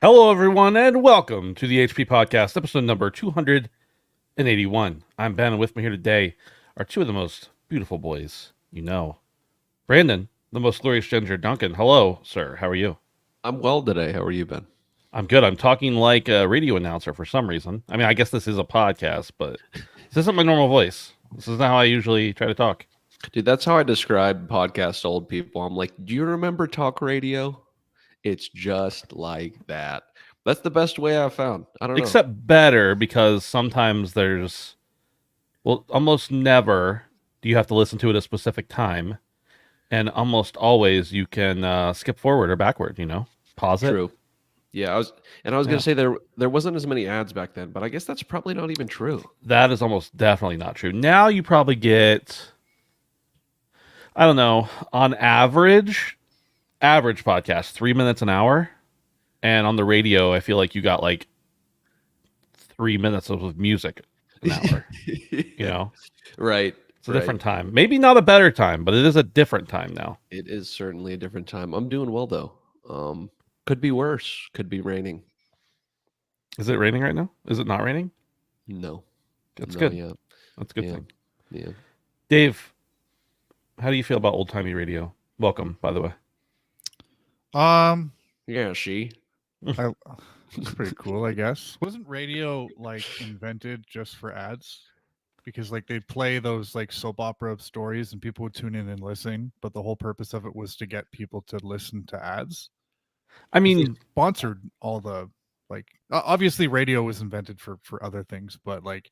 Hello, everyone, and welcome to the HP Podcast, episode number 281. I'm Ben, and with me here today are two of the most beautiful boys you know. Brandon, the most glorious ginger Duncan. Hello, sir. How are you? I'm well today. How are you, Ben? I'm good. I'm talking like a radio announcer for some reason. I mean, I guess this is a podcast, but this isn't my normal voice. This is not how I usually try to talk. Dude, that's how I describe podcast to old people. I'm like, do you remember talk radio? It's just like that. That's the best way I've found. I don't know. Except better because sometimes almost never do you have to listen to it at a specific time. And almost always you can skip forward or backward, pause it. True. Yeah, I was gonna say there wasn't as many ads back then, but I guess that's probably not even true. That is almost definitely not true. Now you probably get, I don't know, on average podcast, 3 minutes an hour. And on the radio, I feel like you got like 3 minutes of music an hour. Right. It's a different time. Maybe not a better time, but it is a different time now. It is certainly a different time. I'm doing well though. Could be worse. Could be raining. Is it raining right now? Is it not raining? No. That's No, good. Yeah. That's a good Yeah. thing. Yeah. Dave, how do you feel about old timey radio? Welcome, by the way. Yeah, she. It's pretty cool, I guess. Wasn't radio like invented just for ads? Because like they'd play those like soap opera stories and people would tune in and listen, but the whole purpose of it was to get people to listen to ads. I 'Cause they mean, sponsored all the obviously radio was invented for other things, but like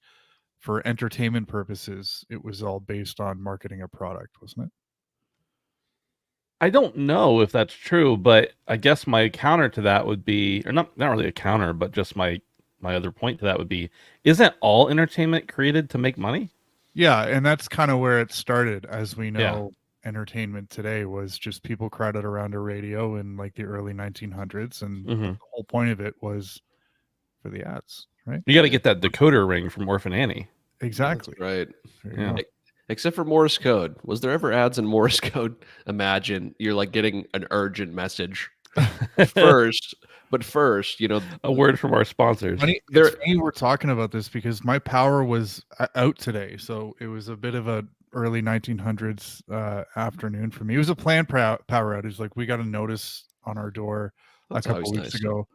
for entertainment purposes, it was all based on marketing a product, wasn't it? I don't know if that's true, but I guess my counter to that would be, or not really a counter, but just my other point to that would be, isn't all entertainment created to make money? Yeah, and that's kind of where it started. As we know, Yeah. entertainment today was just people crowded around a radio in like the early 1900s, and the whole point of it was for the ads, right? You got to get that decoder ring from Orphan Annie. Exactly. Right. Yeah. Except for Morse code. Was there ever ads in Morse code? Imagine you're like getting an urgent message first, A word from our sponsors. Funny we're talking about this because my power was out today, so it was a bit of a early 1900s afternoon for me. It was a planned power outage. Like we got a notice on our door That's a couple always weeks nice. ago,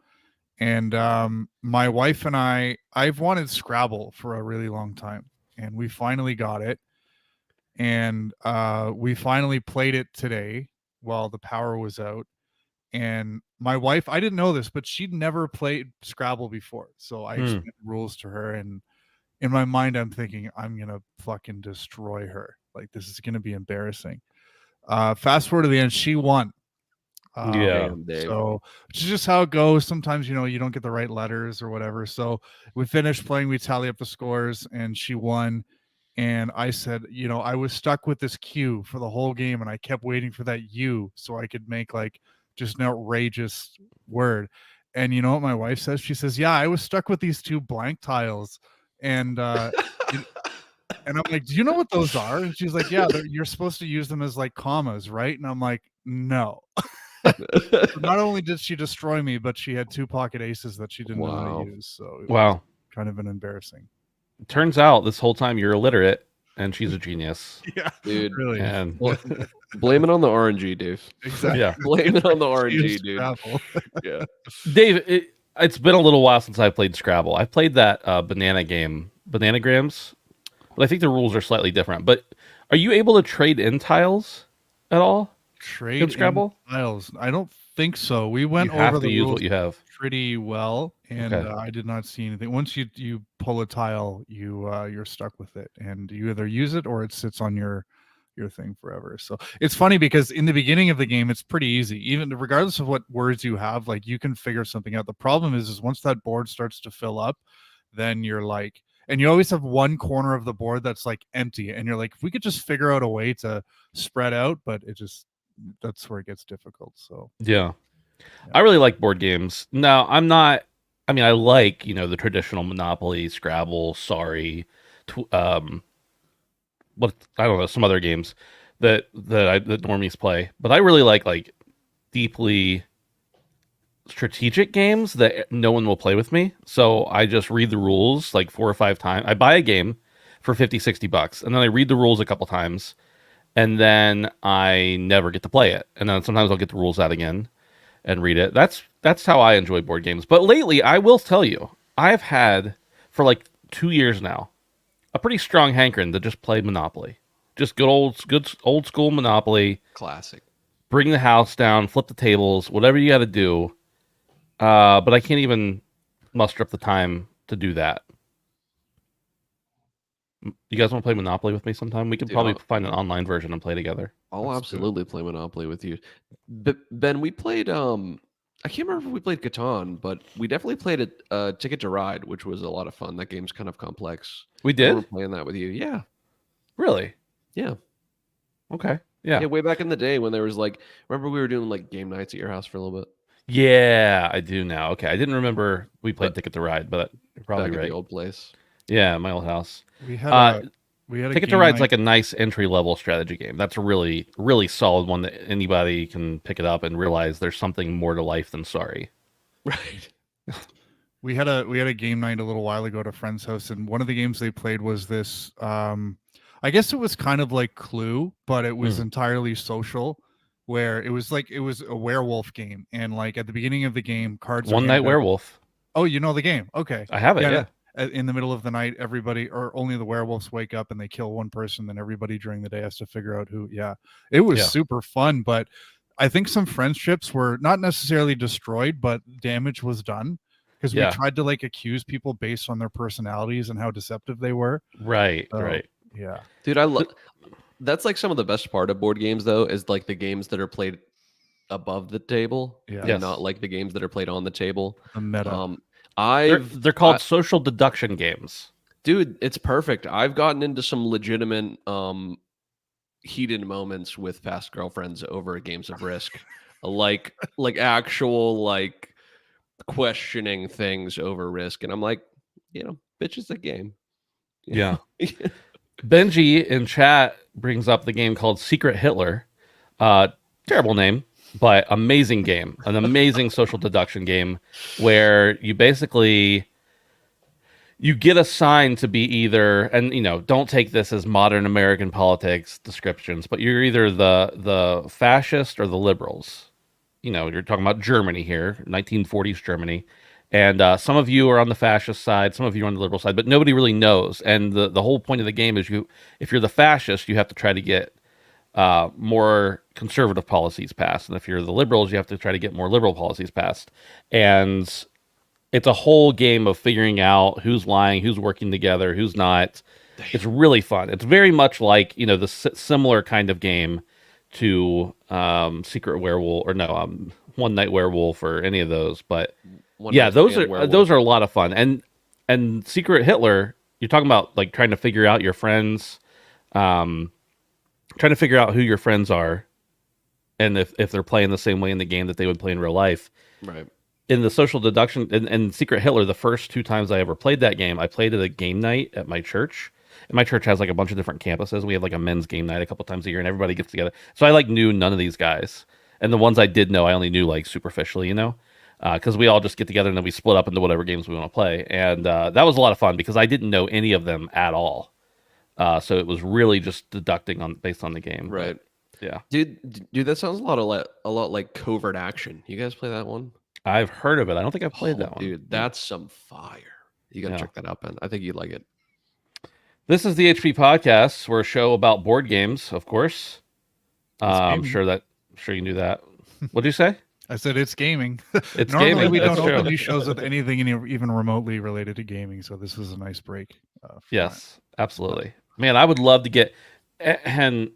and my wife and I've wanted Scrabble for a really long time, and we finally got it. And we finally played it today while the power was out. And my wife, I didn't know this, but she'd never played Scrabble before. So I explained the rules to her. And in my mind, I'm thinking, I'm going to fucking destroy her. Like, this is going to be embarrassing. Fast forward to the end, she won. Yeah. So it's just how it goes. Sometimes, you don't get the right letters or whatever. So we finished playing, we tally up the scores, and she won. And I said, I was stuck with this Q for the whole game, and I kept waiting for that U so I could make like just an outrageous word. And you know what my wife says? She says, "Yeah, I was stuck with these two blank tiles." And and I'm like, "Do you know what those are?" And she's like, "Yeah, you're supposed to use them as like commas, right?" And I'm like, "No." Not only did she destroy me, but she had two pocket aces that she didn't know how to use. So it was kind of an embarrassing. Turns out this whole time you're illiterate, and she's a genius. Yeah, dude. Really. And blame it on the RNG, Dave. Exactly. Yeah. Blame it on the RNG, dude. Yeah. Dave, it's been a little while since I played Scrabble. I played that banana game, Bananagrams, but I think the rules are slightly different. But are you able to trade in tiles at all? Trade in Scrabble? Tiles? I don't think so. We went you have over to the use rules what you have pretty well, and Okay. I did not see anything. Once you pull a tile, you're stuck with it, and you either use it or it sits on your thing forever. So it's funny because in the beginning of the game, it's pretty easy. Even regardless of what words you have, like you can figure something out. The problem is once that board starts to fill up, then you're like, and you always have one corner of the board that's like empty, and you're like, if we could just figure out a way to spread out, but that's where it gets difficult. So Yeah. I really like board games. Now, I like, the traditional Monopoly, Scrabble, Sorry, I don't know, some other games that normies play. But I really like deeply strategic games that no one will play with me. So I just read the rules like 4 or 5 times. I buy a game for 50, $60, and then I read the rules a couple times, and then I never get to play it. And then sometimes I'll get the rules out again and read it. That's how I enjoy board games. But lately, I will tell you, I've had for like 2 years now a pretty strong hankering to just play Monopoly. Just good old school Monopoly. Classic. Bring the house down, flip the tables, whatever you got to do. But I can't even muster up the time to do that. You guys want to play Monopoly with me sometime? We could Dude, probably find an online version and play together. I'll Let's do it. absolutely play Monopoly with you. Ben, we played I can't remember if we played Catan, but we definitely played Ticket to Ride, which was a lot of fun. That game's kind of complex. We I did? remember playing that with you. Yeah. Really? Yeah. Okay. Yeah. Yeah, way back in the day when there was like, remember we were doing like game nights at your house for a little bit? Yeah, I do now. Okay. I didn't remember we played But- Ticket to Ride, but you're probably Back at right. the old place. Yeah, my old house. We had a Ticket to game Ride's night- like a nice entry level strategy game. That's a really, really solid one that anybody can pick it up and realize there's something more to life than sorry. Right. we had a game night a little while ago at a friend's house, and one of the games they played was this. I guess it was kind of like Clue, but it was entirely social, where it was a werewolf game, and like at the beginning of the game, cards. are One Night handed out. Werewolf. Oh, you know the game? Okay. I have it. Yeah. In the middle of the night, everybody or only the werewolves wake up and they kill one person, then everybody during the day has to figure out who. Yeah, it was Yeah. super fun, but I think some friendships were not necessarily destroyed, but damage was done because we Yeah. tried to like accuse people based on their personalities and how deceptive they were. Right. So, Right. Yeah. Dude, I love that's like some of the best part of board games though, is like the games that are played above the table. Yeah. And Yes. not like the games that are played on the table. The meta. They're called social deduction games. Dude, it's perfect. I've gotten into some legitimate heated moments with past girlfriends over games of Risk. like actual like questioning things over Risk. And I'm like, bitch, it's a game. Yeah. Benji in chat brings up the game called Secret Hitler. Terrible name, but amazing game. An amazing social deduction game where you basically you get assigned to be either, and don't take this as modern American politics descriptions, but you're either the fascist or the liberals. You're talking about Germany here, 1940s Germany. And some of you are on the fascist side, some of you are on the liberal side, but nobody really knows. And the whole point of the game is if you're the fascist, you have to try to get more conservative policies passed. And if you're the liberals, you have to try to get more liberal policies passed. And it's a whole game of figuring out who's lying, who's working together, who's not. It's really fun. It's very much like, the similar kind of game to Secret Werewolf, or no, One Night Werewolf, or any of those. But yeah, those are a lot of fun. And Secret Hitler, you're talking about like trying to figure out your friends, trying to figure out who your friends are, and if they're playing the same way in the game that they would play in real life. Right. In the social deduction and Secret Hitler, the first 2 times I ever played that game, I played at a game night at my church. And my church has like a bunch of different campuses. We have like a men's game night a couple times a year, and everybody gets together. So I like knew none of these guys, and the ones I did know, I only knew like superficially, because we all just get together and then we split up into whatever games we want to play. And that was a lot of fun because I didn't know any of them at all. So it was really just deducting based on the game. Right. But, yeah. Dude, that sounds a lot like Covert Action. You guys play that one? I've heard of it. I don't think I've played that one. Dude, that's some fire. You gotta Yeah. check that out, Ben. I think you'd like it. This is the HP Podcast. We're a show about board games, of course. I'm gaming. sure you knew that. What'd you say? I said it's gaming. It's Normally gaming. we That's don't true. open these shows with anything even remotely related to gaming, so this is a nice break. For Yes, absolutely. Man, I would love to get and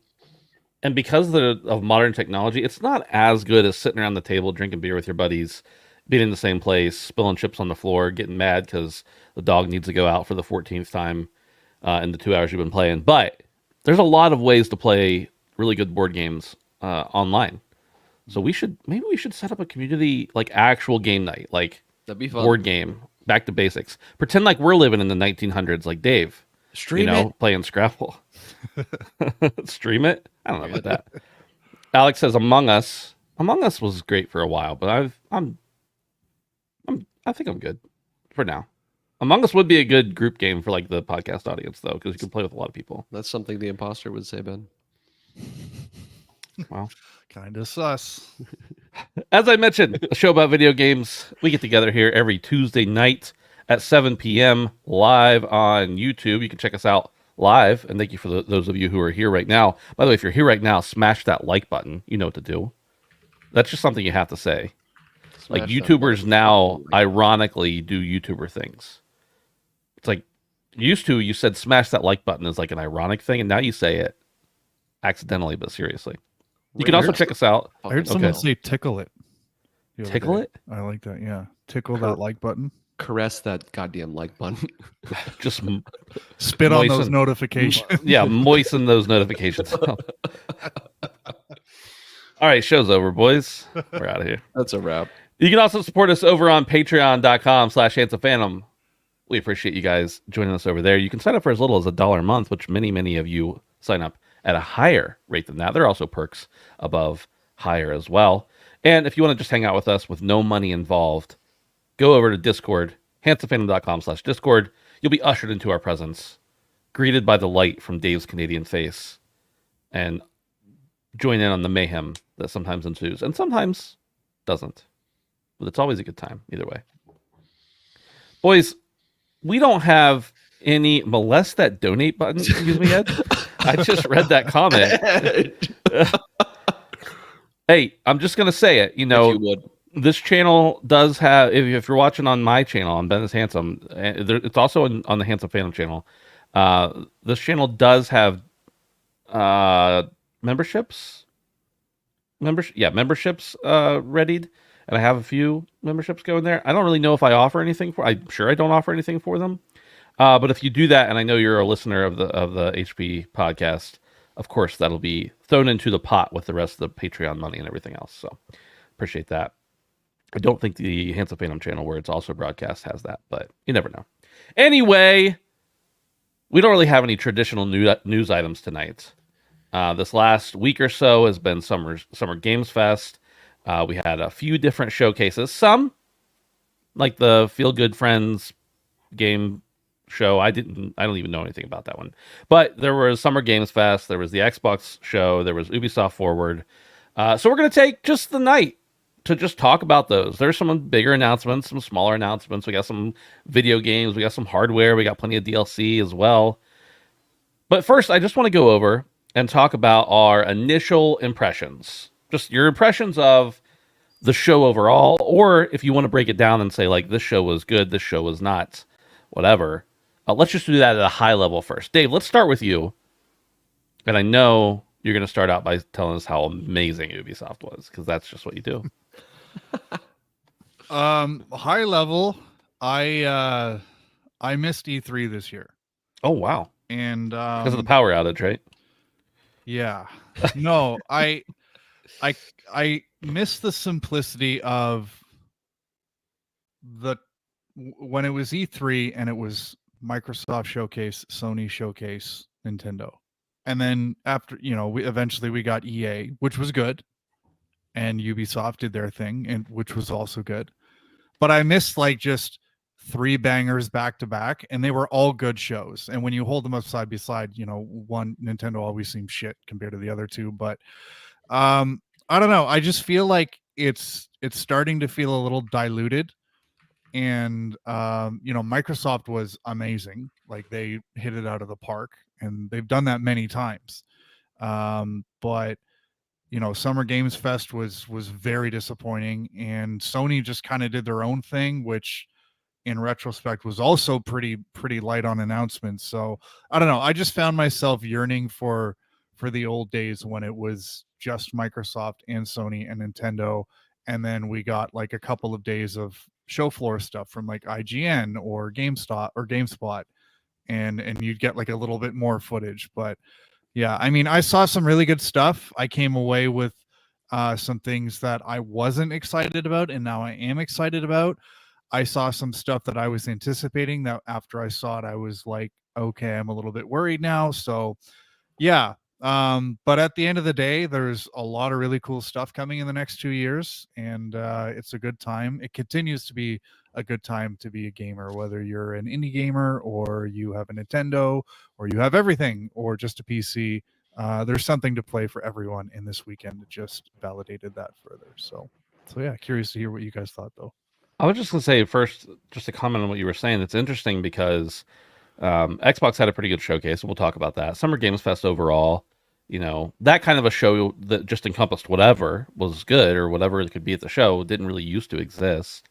because of modern technology, it's not as good as sitting around the table drinking beer with your buddies, being in the same place, spilling chips on the floor, getting mad because the dog needs to go out for the 14th time in the 2 hours you've been playing. But there's a lot of ways to play really good board games online. So maybe we should set up a community, like actual game night, like That'd be fun. board game, back to basics. Pretend like we're living in the 1900s, like Dave. Stream it. Playing Scrabble. Stream it? I don't know about that. Alex says Among Us. Among Us was great for a while, but I'm I think I'm good for now. Among Us would be a good group game for like the podcast audience, though, because you can play with a lot of people. That's something the imposter would say, Ben. Wow. Kind of sus. As I mentioned, a show about video games. We get together here every Tuesday night at 7 p.m. live on YouTube. You can check us out live. And thank you for those of you who are here right now. By the way, if you're here right now, smash that like button. You know what to do. That's just something you have to say. Like Smash that YouTubers button. now, ironically, do YouTuber things. It's like used to, you said smash that like button is like an ironic thing, and now you say it accidentally but seriously. You can also check us out. I heard someone say tickle it. the other Tickle day. it? I like that. Yeah. Tickle that like button. Caress that goddamn like button. Just Spit on those moisten- notifications. yeah, moisten those notifications. All right, show's over, boys. We're out of here. That's a wrap. You can also support us over on patreon.com/HandsOfPhantom. We appreciate you guys joining us over there. You can sign up for as little as $1 a month, which many of you sign up at a higher rate than that. There are also perks above higher as well. And if you want to just hang out with us with no money involved, go over to Discord, handsofphantom.com/Discord. You'll be ushered into our presence, greeted by the light from Dave's Canadian face, and join in on the mayhem that sometimes ensues and sometimes doesn't. But it's always a good time, either way. Boys, we don't have any molest that donate button. Excuse me, Ed. I just read that comment. Hey, I'm just going to say it. You know, If you would. this channel does have, if you're watching on my channel, on Ben is Handsome, it's also on the Handsome Phantom channel. This channel does have memberships readied, and I have a few memberships going there. I don't really know if I offer anything for. I'm sure I don't offer anything for them. But if you do that, and I know you're a listener of the HP podcast, of course that'll be thrown into the pot with the rest of the Patreon money and everything else. So appreciate that. I don't think the Handsome Phantom channel, where it's also broadcast, has that, but you never know. Anyway, we don't really have any traditional news items tonight. This last week or so has been Summer Games Fest. We had a few different showcases. Some, like the Feel Good Friends game show, I don't even know anything about that one. But there was Summer Games Fest. There was the Xbox show. There was Ubisoft Forward. So we're going to take just the night to just talk about those. There's some bigger announcements, some smaller announcements. We got some video games. We got some hardware. We got plenty of DLC as well. But first, I just want to go over and talk about our initial impressions. Just your impressions of the show overall, or if you want to break it down and say, like, this show was good, this show was not, whatever. Let's just do that at a high level first. Dave, let's start with you. And I know you're going to start out by telling us how amazing Ubisoft was, because that's just what you do. High level, I missed E3 this year. Oh, wow. And Because of the power outage, right? yeah. No, I miss the simplicity of when it was E3 and it was Microsoft Showcase, Sony Showcase, Nintendo. And then after, we eventually got EA, which was good. And Ubisoft did their thing, and which was also good. But I missed like just 3 bangers back to back, and they were all good shows. And when you hold them up side by side, one Nintendo always seems shit compared to the other two. But I don't know. I just feel like it's starting to feel a little diluted. And Microsoft was amazing. Like, they hit it out of the park, and they've done that many times. But Summer Games Fest was very disappointing, and Sony just kind of did their own thing, which in retrospect was also pretty light on announcements. So I don't know. I just found myself yearning for the old days when it was just Microsoft and Sony and Nintendo, and then we got like a couple of days of show floor stuff from like IGN or GameSpot, and you'd get like a little bit more footage. But yeah, I mean, I saw some really good stuff. I came away with some things that I wasn't excited about, and now I am excited about. I saw some stuff that I was anticipating that after I saw it, I was like, okay, I'm a little bit worried now. So yeah, But at the end of the day, there's a lot of really cool stuff coming in the next 2 years, and it's a good time. It continues to be a good time to be a gamer, whether you're an indie gamer or you have a Nintendo or you have everything or just a PC. There's something to play for everyone, and this weekend just validated that further. So yeah, curious to hear what you guys thought, though. I was just going to say first, just to comment on what you were saying. It's interesting because Xbox had a pretty good showcase, and we'll talk about that. Summer Games Fest overall, that kind of a show that just encompassed whatever was good or whatever it could be at the show didn't really used to exist.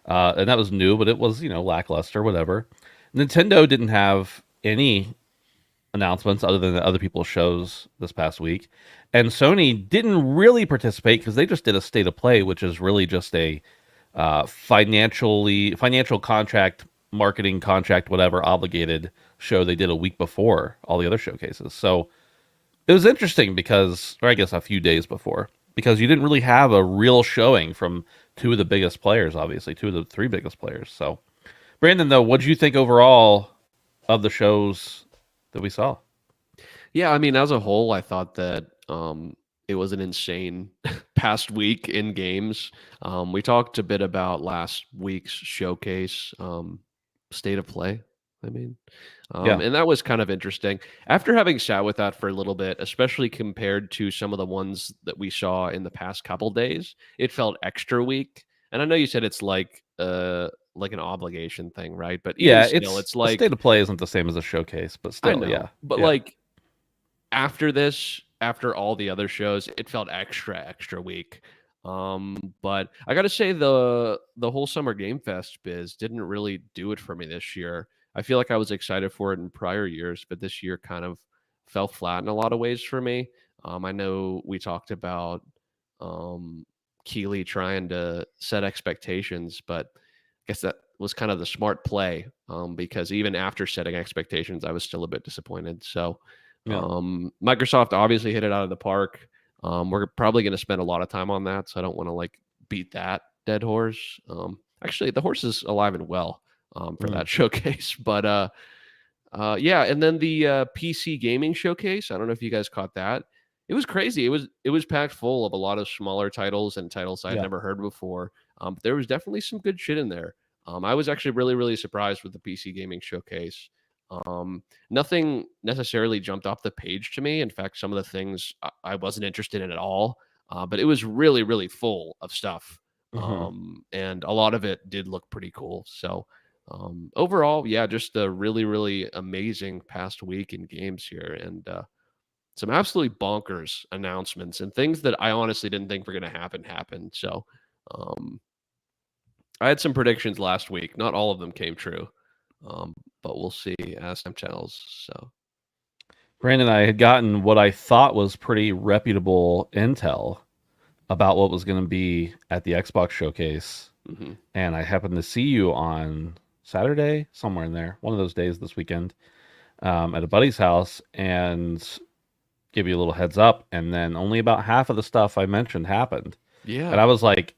And that was new, but it was, lackluster, whatever. Nintendo didn't have any announcements other than the other people's shows this past week. And Sony didn't really participate because they just did a state of play, which is really just a financial contract, marketing contract, whatever obligated show they did a week before all the other showcases. So it was interesting because, or I guess a few days before, because you didn't really have a real showing from two of the biggest players, obviously, two of the three biggest players. So, Brandon, though, what did you think overall of the shows that we saw? Yeah, I mean, as a whole, I thought that it was an insane past week in games. We talked a bit about last week's showcase, state of play. I mean, and that was kind of interesting. After having sat with that for a little bit, especially compared to some of the ones that we saw in the past couple days, it felt extra weak. And I know you said it's like an obligation thing, right? But even still, it's like state of play isn't the same as a showcase, but still, yeah. But like after this, after all the other shows, it felt extra weak. But I gotta say the whole Summer Game Fest biz didn't really do it for me this year. I feel like I was excited for it in prior years, but this year kind of fell flat in a lot of ways for me. I know we talked about Keeley trying to set expectations, but I guess that was kind of the smart play because even after setting expectations, I was still a bit disappointed. So Microsoft obviously hit it out of the park. We're probably going to spend a lot of time on that, so I don't want to like beat that dead horse. Actually, the horse is alive and well for that showcase. But yeah, and then the PC gaming showcase. I don't know if you guys caught that. It was crazy. It was packed full of a lot of smaller titles and titles I'd never heard before. There was definitely some good shit in there. I was actually really surprised with the PC gaming showcase. Nothing necessarily jumped off the page to me. In fact, some of the things I wasn't interested in at all. But it was really full of stuff. And a lot of it did look pretty cool. So overall, yeah, just a really amazing past week in games here, and some absolutely bonkers announcements and things that I honestly didn't think were going to happen. So I had some predictions last week. Not all of them came true. But we'll see as time tells. So, Brandon and I had gotten what I thought was pretty reputable intel about what was going to be at the Xbox showcase, and I happened to see you on Saturday, somewhere in there, one of those days this weekend, at a buddy's house, and give you a little heads up. And then only about half of the stuff I mentioned happened. Yeah, and I was like,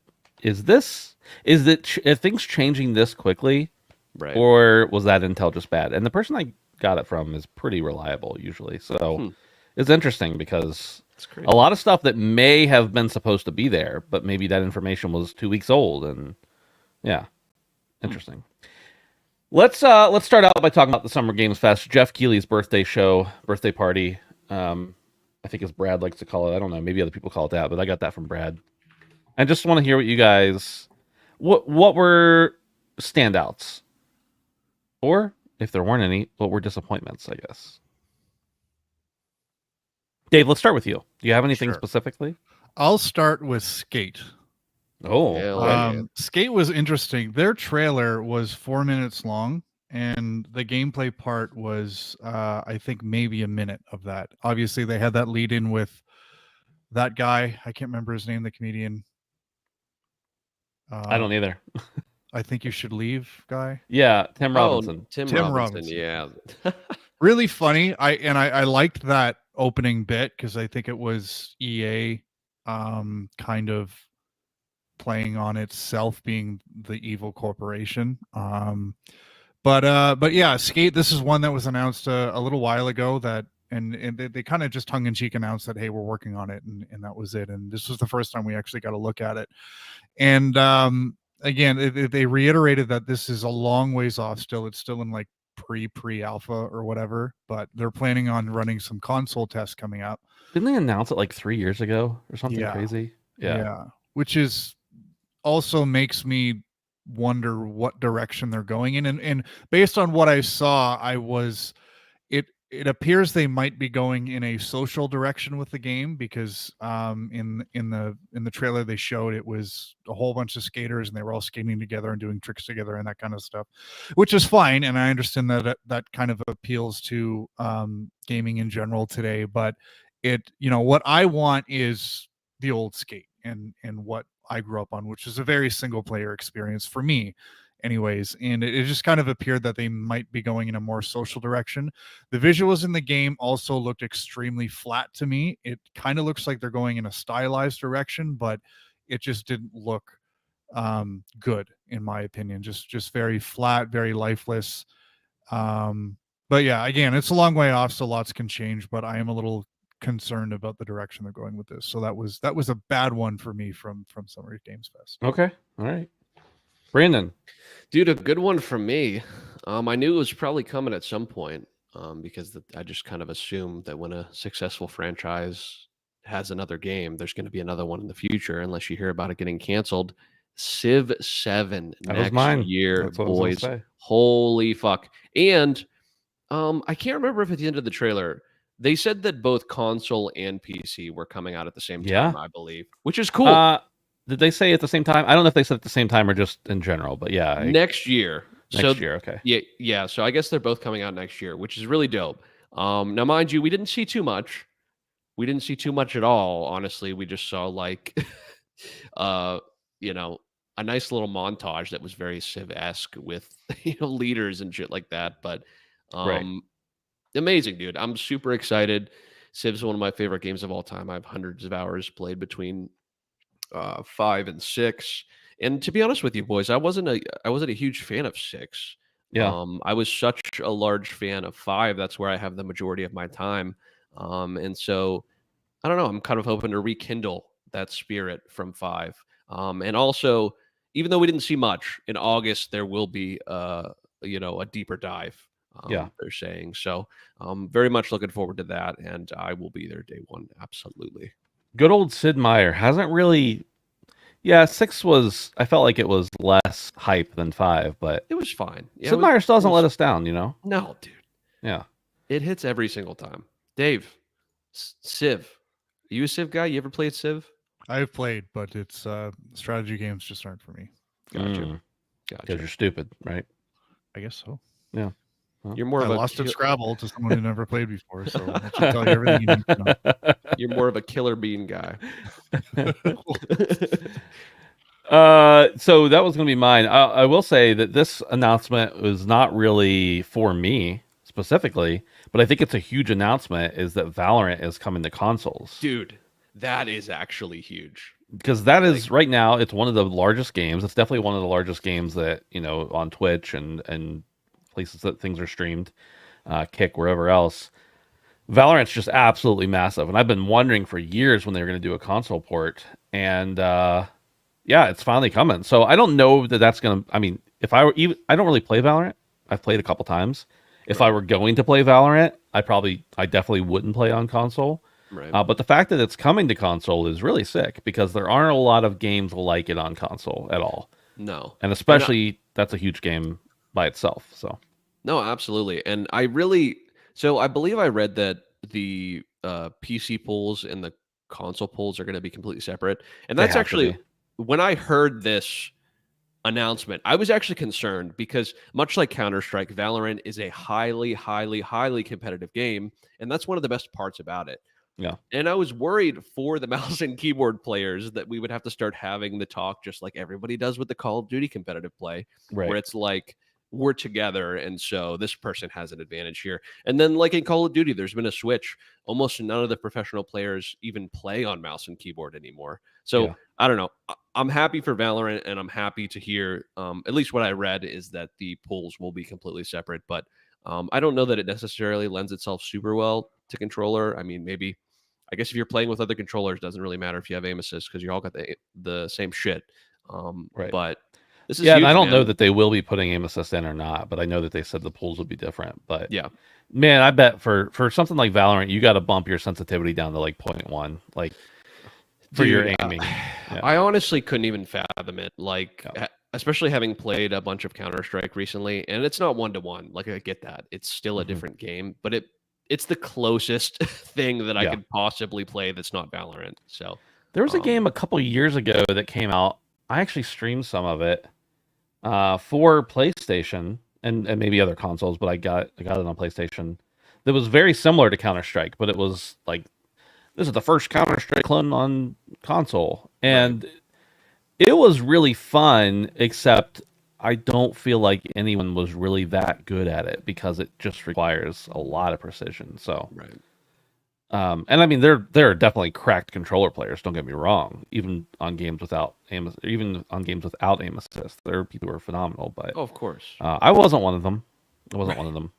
are things changing this quickly? Right. Or was that intel just bad? And the person I got it from is pretty reliable usually. So it's interesting because a lot of stuff that may have been supposed to be there, but maybe that information was 2 weeks old. And yeah, interesting. Let's start out by talking about the Summer Games Fest, Jeff Keighley's birthday party. I think as Brad likes to call it. I don't know. Maybe other people call it that, but I got that from Brad. I just want to hear what you guys, what were standouts? Or, if there weren't any, what were disappointments, I guess? Dave, let's start with you. Do you have anything specifically? I'll start with Skate. Oh. Skate was interesting. Their trailer was 4 minutes long, and the gameplay part was, I think, maybe a minute of that. Obviously, they had that lead in with that guy. I can't remember his name, the comedian. I don't either. I think you should leave, guy. Yeah, Tim Robinson. Tim Robinson. Yeah, really funny. I liked that opening bit because I think it was EA, kind of playing on itself being the evil corporation. But yeah, Skate. This is one that was announced a little while ago that and they kind of just tongue in cheek announced that, hey, we're working on it, and that was it. And this was the first time we actually got a look at it. And again, they reiterated that this is a long ways off still. It's still in like pre alpha or whatever, but they're planning on running some console tests coming up. Didn't they announce it like 3 years ago or something crazy? Yeah. Which is also makes me wonder what direction they're going in. And based on what I saw, it appears they might be going in a social direction with the game, because in the trailer they showed it was a whole bunch of skaters and they were all skating together and doing tricks together and that kind of stuff, which is fine. And I understand that kind of appeals to gaming in general today. But what I want is the old skate and what I grew up on, which is a very single player experience for me anyways. And it just kind of appeared that they might be going in a more social direction. The visuals in the game also looked extremely flat to me. It kind of looks like they're going in a stylized direction, but it just didn't look good in my opinion. Just very flat, very lifeless. But yeah, again, it's a long way off, so lots can change, but I am a little concerned about the direction they're going with this. So that was a bad one for me from Summer Games Fest. Okay. All right. Brandon. Dude, a good one from me. I knew it was probably coming at some point, because I just kind of assumed that when a successful franchise has another game, there's going to be another one in the future, unless you hear about it getting canceled. Civ 7 next year, boys. Holy fuck. And I can't remember if at the end of the trailer, they said that both console and PC were coming out at the same time, I believe, which is cool. Did they say at the same time? I don't know if they said at the same time or just in general, but yeah. Next year. Next year, okay. Yeah. So I guess they're both coming out next year, which is really dope. Now, mind you, we didn't see too much. We didn't see too much at all, honestly. We just saw like, a nice little montage that was very Civ-esque with leaders and shit like that. But amazing, dude. I'm super excited. Civ's one of my favorite games of all time. I have hundreds of hours played between 5 and 6. And to be honest with you, boys, I wasn't a huge fan of 6. Yeah. I was such a large fan of 5. That's where I have the majority of my time. And so I don't know. I'm kind of hoping to rekindle that spirit from 5. And also, even though we didn't see much in August, there will be a deeper dive. They're saying so. Very much looking forward to that, and I will be there day one. Absolutely. Good old Sid Meier hasn't really. Yeah, 6 was. I felt like it was less hype than 5, but it was fine. Yeah, Sid Meier still doesn't let us down, No, dude. Yeah. It hits every single time. Dave, Civ. Are you a Civ guy? You ever played Civ? I've played, but it's strategy games just aren't for me. Gotcha. Because you're stupid, right? I guess so. Yeah. Well, you're more of a lost at Scrabble to someone who never played before, so that should tell you everything you need to know. You're more of a killer bean guy. So that was going to be mine. I will say that this announcement was not really for me specifically, but I think it's a huge announcement is that Valorant is coming to consoles. Dude, that is actually huge. Because that is right now, it's one of the largest games. It's definitely one of the largest games that, on Twitch and places that things are streamed, Kick, wherever else. Valorant's just absolutely massive. And I've been wondering for years when they were going to do a console port. And it's finally coming. So I don't know that that's going to, I mean, I don't really play Valorant. I've played a couple times. If I were going to play Valorant, I definitely wouldn't play on console. Right. But the fact that it's coming to console is really sick because there aren't a lot of games like it on console at all. No. And especially that's a huge game by itself. So no, absolutely. And I believe I read that the PC polls and the console polls are going to be completely separate. And that's actually when I heard this announcement, I was actually concerned because much like Counter-Strike, Valorant is a highly, highly, highly competitive game. And that's one of the best parts about it. Yeah. And I was worried for the mouse and keyboard players that we would have to start having the talk just like everybody does with the Call of Duty competitive play, where it's like we're together. And so this person has an advantage here. And then like in Call of Duty, there's been a switch. Almost none of the professional players even play on mouse and keyboard anymore. So I don't know. I'm happy for Valorant and I'm happy to hear, at least what I read is that the polls will be completely separate, but I don't know that it necessarily lends itself super well to controller. I mean, maybe I guess if you're playing with other controllers, it doesn't really matter if you have aim assist because you all got the same shit. Right. But this is Yeah, huge, and I don't man. know that they will be putting aim assist in or not, but I know that they said the pools would be different. But Yeah, man, I bet for something like Valorant, you got to bump your sensitivity down to like 0.1, like for your Dude, aiming. Yeah. I honestly couldn't even fathom it. Like, Yeah. especially having played a bunch of Counter-Strike recently, and it's not 1-to-1. Like, I get that. It's still a Mhm. different game, but it's the closest thing that I Yeah. could possibly play that's not Valorant. So There was a game a couple years ago that came out. I actually streamed some of it for PlayStation and maybe other consoles, but I got it on PlayStation. That was very similar to Counter Strike, but it was like this is the first Counter Strike clone on console, and it was really fun. Except I don't feel like anyone was really that good at it because it just requires a lot of precision. So. right. And I mean, there are definitely cracked controller players. Don't get me wrong. Even on games without aim, even on games without aim assist, there are people who are phenomenal. But Oh, of course. I wasn't one of them. I wasn't one of them.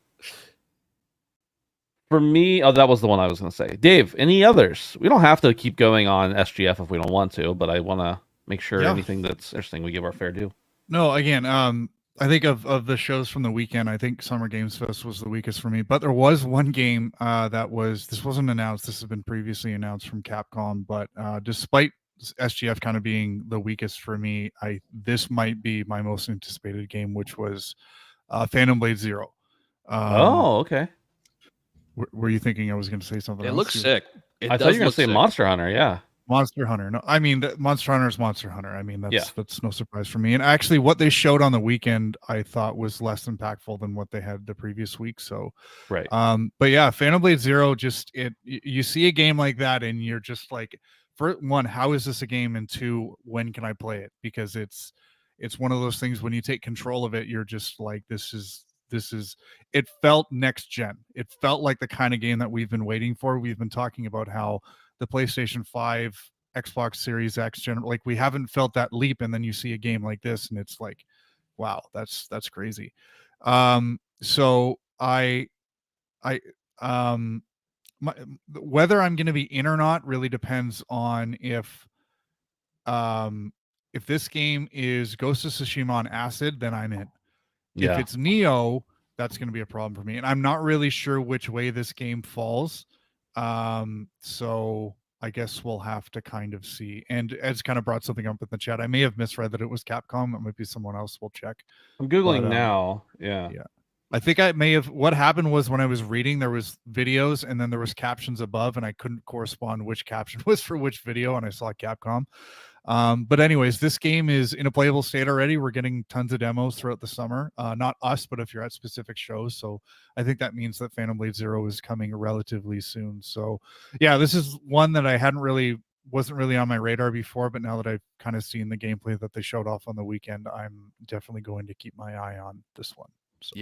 For me, oh, that was the one I was going to say. Dave, any others? We don't have to keep going on SGF if we don't want to, but I want to make sure anything that's interesting we give our fair due. No, again, I think of the shows from the weekend, I think Summer Games Fest was the weakest for me. But there was one game this wasn't announced. This has been previously announced from Capcom. But despite SGF kind of being the weakest for me, this might be my most anticipated game, which was Phantom Blade Zero. Oh, okay. Were you thinking I was going to say something It else? looks sick. I thought you were going to say Monster Hunter. Yeah. Monster Hunter. No, I mean, Monster Hunter is Monster Hunter. I mean, Yeah. that's no surprise for me. And actually, what they showed on the weekend, I thought was less impactful than what they had the previous week. So, Right. But yeah, Phantom Blade Zero, you see a game like that, and you're just like, for one, how is this a game? And two, when can I play it? Because it's one of those things when you take control of it, you're just like, this is. It felt next gen. It felt like the kind of game that we've been waiting for. We've been talking about how the PlayStation 5, Xbox Series X like we haven't felt that leap, and then you see a game like this and it's like, wow, that's crazy. So whether I'm going to be in or not really depends on if this game is Ghost of Tsushima on acid, then I'm in. If it's Neo, that's going to be a problem for me, and I'm not really sure which way this game falls. So I guess we'll have to kind of see. And Ed's kind of brought something up in the chat. I may have misread that it was Capcom. It might be someone else. We'll check. I'm Googling now. Yeah. I think I may have. What happened was when I was reading, there was videos and then there was captions above, and I couldn't correspond which caption was for which video, and I saw Capcom. But anyways, this game is in a playable state already. We're getting tons of demos throughout the summer. Not us, but if you're at specific shows. So I think that means that Phantom Blade Zero is coming relatively soon. So yeah, this is one that I wasn't really on my radar before, but now that I've kind of seen the gameplay that they showed off on the weekend, I'm definitely going to keep my eye on this one. So.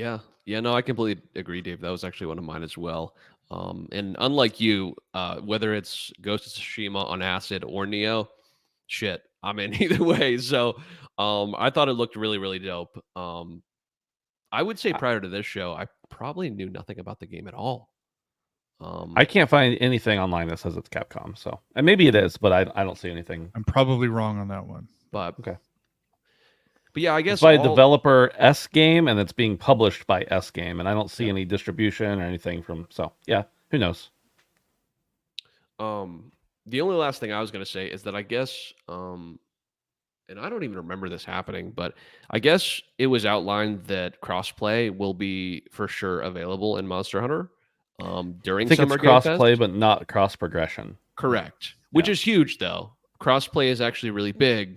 Yeah, no, I completely agree, Dave. That was actually one of mine as well. And unlike you, whether it's Ghost of Tsushima on acid or Neo, shit, I'm in either way. So I thought it looked really, really dope. I would say prior to this show, I probably knew nothing about the game at all. I can't find anything online that says it's Capcom. So, and maybe it is, but I don't see anything. I'm probably wrong on that one. But okay. But yeah, I guess it's by developer S Game, and it's being published by S Game, and I don't see any distribution or anything from. So yeah, who knows? The only last thing I was going to say is that I guess, and I don't even remember this happening, but I guess it was outlined that crossplay will be for sure available in Monster Hunter during Summer Game Fest. Crossplay, but not cross progression. Correct, which is huge though. Crossplay is actually really big.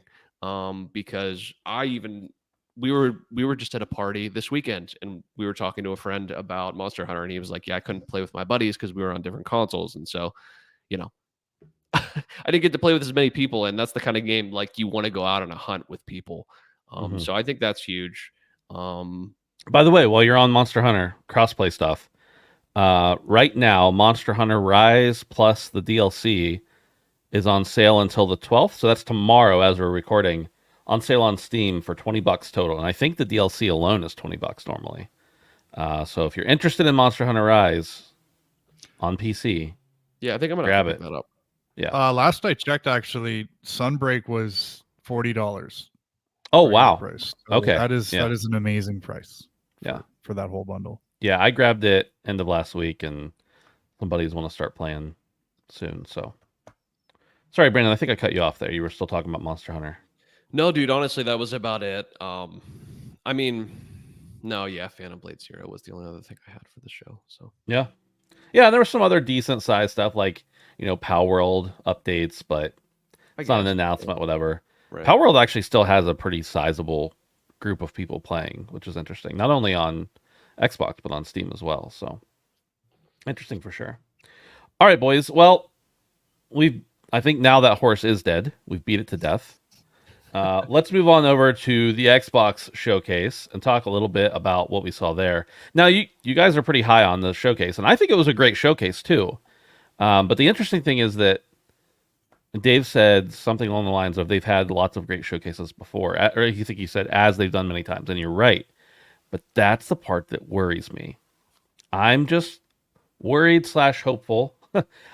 Because we were just at a party this weekend and we were talking to a friend about Monster Hunter, and he was like, yeah, I couldn't play with my buddies because we were on different consoles. And so, I didn't get to play with as many people, and that's the kind of game like you want to go out on a hunt with people. So I think that's huge. By the way, while you're on Monster Hunter crossplay stuff, right now, Monster Hunter Rise plus the DLC is on sale until the 12th. So that's tomorrow as we're recording, on sale on Steam for $20 total. And I think the DLC alone is $20 normally. So if you're interested in Monster Hunter Rise, on PC, Yeah, I think I'm gonna grab have to it. pick that up. Yeah. Last I checked, actually, Sunbreak was $40 Oh regular wow. price. So Okay. that is Yeah. an amazing price Yeah. for that whole bundle. Yeah. I grabbed it end of last week, and some buddies want to start playing soon. So sorry, Brandon. I think I cut you off there. You were still talking about Monster Hunter. No, dude, honestly, that was about it. I mean, no, yeah, Phantom Blade Zero was the only other thing I had for the show. So Yeah. Yeah. And there was some other decent sized stuff like Power World updates, but I it's not an guess. announcement. Whatever. Right. Power World actually still has a pretty sizable group of people playing, which is interesting. Not only on Xbox but on Steam as well. So interesting for sure. All right, boys. Well, I think now that horse is dead. We've beat it to death. Let's move on over to the Xbox showcase and talk a little bit about what we saw there. Now, you guys are pretty high on the showcase, and I think it was a great showcase too. But the interesting thing is that Dave said something along the lines of they've had lots of great showcases before, or you think he said as they've done many times, and you're right. But that's the part that worries me. I'm just worried / hopeful.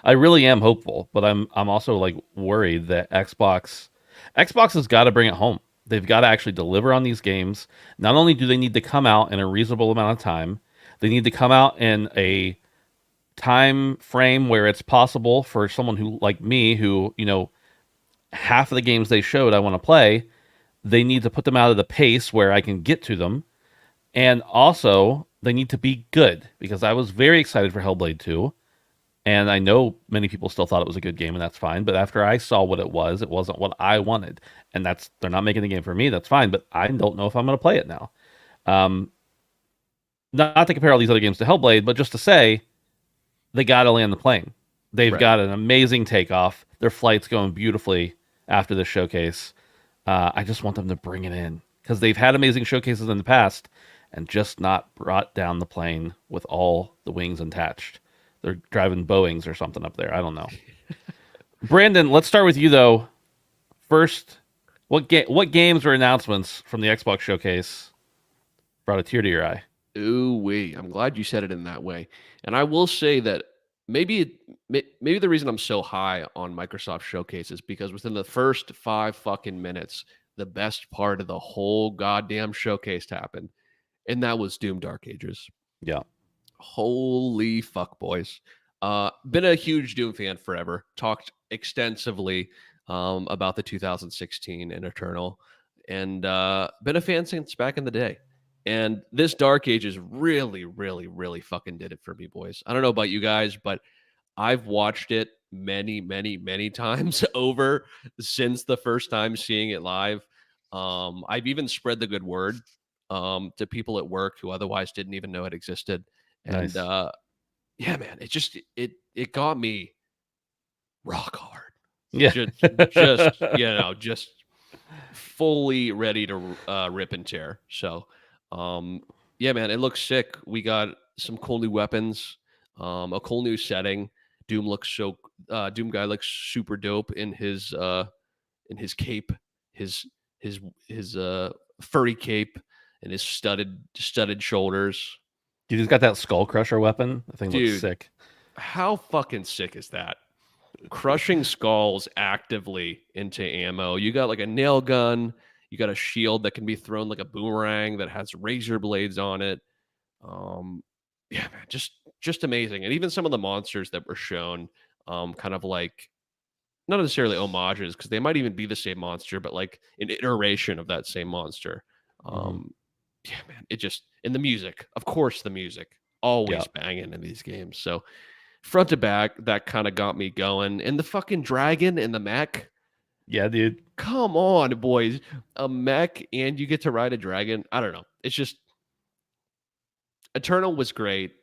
I really am hopeful, but I'm also like worried that Xbox has got to bring it home. They've got to actually deliver on these games. Not only do they need to come out in a reasonable amount of time, they need to come out in a time frame where it's possible for someone who like me who, half of the games they showed I want to play, they need to put them out at a pace where I can get to them. And also, they need to be good because I was very excited for Hellblade 2. And I know many people still thought it was a good game, and that's fine. But after I saw what it wasn't what I wanted. And they're not making the game for me. That's fine. But I don't know if I'm going to play it now. Not to compare all these other games to Hellblade, but just to say, they got to land the plane. They've got an amazing takeoff. Their flight's going beautifully after this showcase. I just want them to bring it in because they've had amazing showcases in the past and just not brought down the plane with all the wings attached. They're driving Boeings or something up there. I don't know. Brandon, let's start with you though. First, what games or announcements from the Xbox showcase brought a tear to your eye? Ooh wee! I'm glad you said it in that way. And I will say that maybe the reason I'm so high on Microsoft Showcase is because within the first 5 fucking minutes, the best part of the whole goddamn showcase happened, and that was Doom Dark Ages. Yeah. Holy fuck, boys. Been a huge Doom fan forever. Talked extensively about the 2016 and Eternal, and been a fan since back in the day. And this Dark Ages really, really, really fucking did it for me, boys. I don't know about you guys, but I've watched it many, many, many times over since the first time seeing it live. I've even spread the good word to people at work who otherwise didn't even know it existed. And Nice. yeah, man, it got me rock hard. Yeah. Just fully ready to rip and tear. So yeah, man, it looks sick. We got some cool new weapons, a cool new setting. Doom guy looks super dope in his cape, his furry cape, and his studded shoulders. Dude, he's got that Skull Crusher weapon. I think looks sick. How fucking sick is that? Crushing skulls actively into ammo. You got like a nail gun. You got a shield that can be thrown like a boomerang that has razor blades on it. Yeah, man, just amazing. And even some of the monsters that were shown, kind of like not necessarily homages because they might even be the same monster, but like an iteration of that same monster. Yeah, man, and the music, of course, the music always banging in these games. So front to back, that kind of got me going. And the fucking dragon and the mech. Yeah, dude. Come on, boys. A mech and you get to ride a dragon. I don't know. It's just Eternal was great.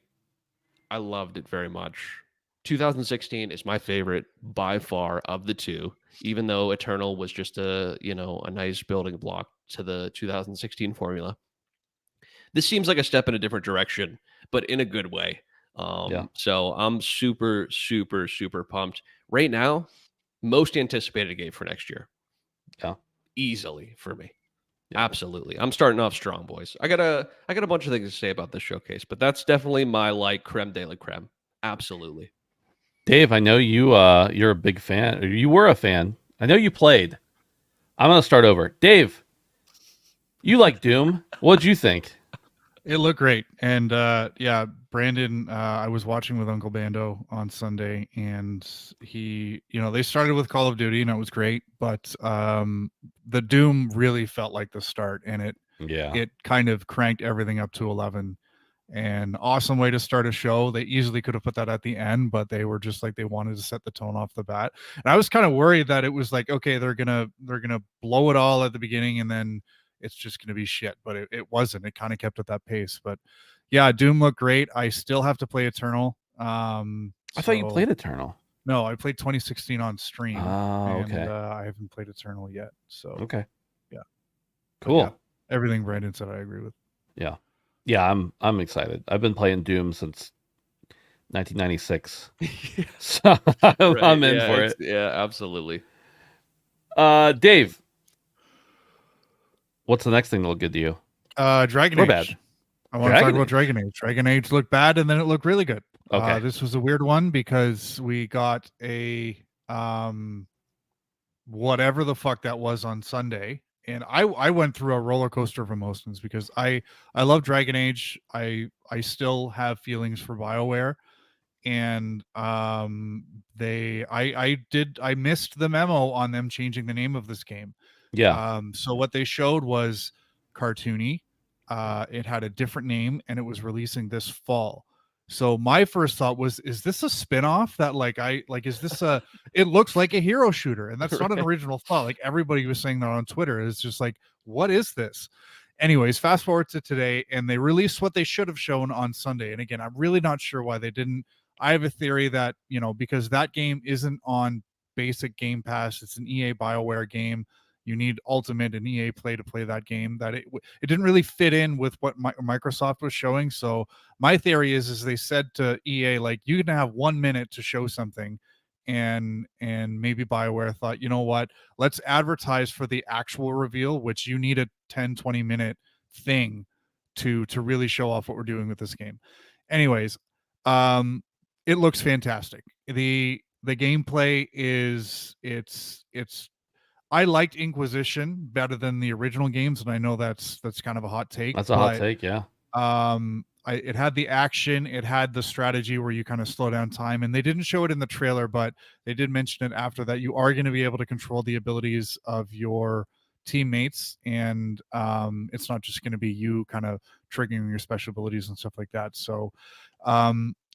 I loved it very much. 2016 is my favorite by far of the two, even though Eternal was just a nice building block to the 2016 formula. This seems like a step in a different direction, but in a good way. So I'm super, super, super pumped. Right now, most anticipated game for next year. Yeah. Easily for me. Yeah. Absolutely. I'm starting off strong, boys. I got a bunch of things to say about this showcase, but that's definitely my like creme de la creme. Absolutely. Dave, I know you're a big fan. Or you were a fan. I know you played. I'm gonna start over. Dave, you like Doom? What'd you think? It looked great. And yeah, Brandon, I was watching with Uncle Bando on Sunday, and he, they started with Call of Duty and it was great, but the Doom really felt like the start, and Yeah. it kind of cranked everything up to 11. And awesome way to start a show. They easily could have put that at the end, but they were just like, they wanted to set the tone off the bat. And I was kind of worried that it was like, okay, they're gonna blow it all at the beginning and then it's just gonna be shit. But it wasn't. It kind of kept at that pace. But yeah, Doom looked great. I still have to play Eternal. I thought you played Eternal. No, I played 2016 on stream. Oh, okay. And I haven't played Eternal yet. So Okay. Yeah. Cool. Yeah, everything Brandon said, I agree with. Yeah. Yeah, I'm excited. I've been playing Doom since 1996. So I'm in for it. Yeah, absolutely. Dave, what's the next thing that looked good to you? Dragon Or Age. bad? I want to talk about Dragon Age. Dragon Age looked bad and then it looked really good. Okay. This was a weird one because we got a whatever the fuck that was on Sunday. And I went through a roller coaster of emotions because I love Dragon Age. I still have feelings for BioWare. And I missed the memo on them changing the name of this game. Yeah. So what they showed was cartoony. It had a different name and it was releasing this fall. So my first thought was, is this a spin-off that is this it looks like a hero shooter? And that's not an original thought. Like everybody was saying that on Twitter. It's just like, what is this? Anyways, fast forward to today and they released what they should have shown on Sunday. And again, I'm really not sure why they didn't. I have a theory that, because that game isn't on basic Game Pass, it's an EA BioWare game. You need Ultimate and EA Play to play that game. That it didn't really fit in with what Microsoft was showing. So my theory is they said to EA, like, you can have 1 minute to show something, and maybe BioWare thought, you know what, let's advertise for the actual reveal, which you need a 10-20 minute thing to really show off what we're doing with this game. Anyways, it looks fantastic. The gameplay is it's I liked Inquisition better than the original games, and I know that's kind of a hot take. That's a hot take, yeah. It had the action, it had the strategy where you kind of slow down time, and they didn't show it in the trailer, but they did mention it after that. You are going to be able to control the abilities of your teammates, and it's not just going to be you kind of triggering your special abilities and stuff like that. So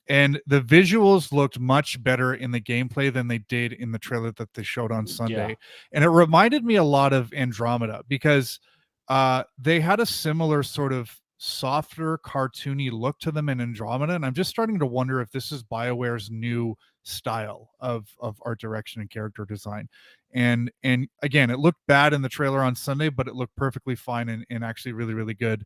and the visuals looked much better in the gameplay than they did in the trailer that they showed on Sunday. Yeah. And it reminded me a lot of Andromeda because they had a similar sort of softer, cartoony look to them in Andromeda. And I'm just starting to wonder if this is BioWare's new style of art direction and character design. And again, it looked bad in the trailer on Sunday, but it looked perfectly fine and actually really, really good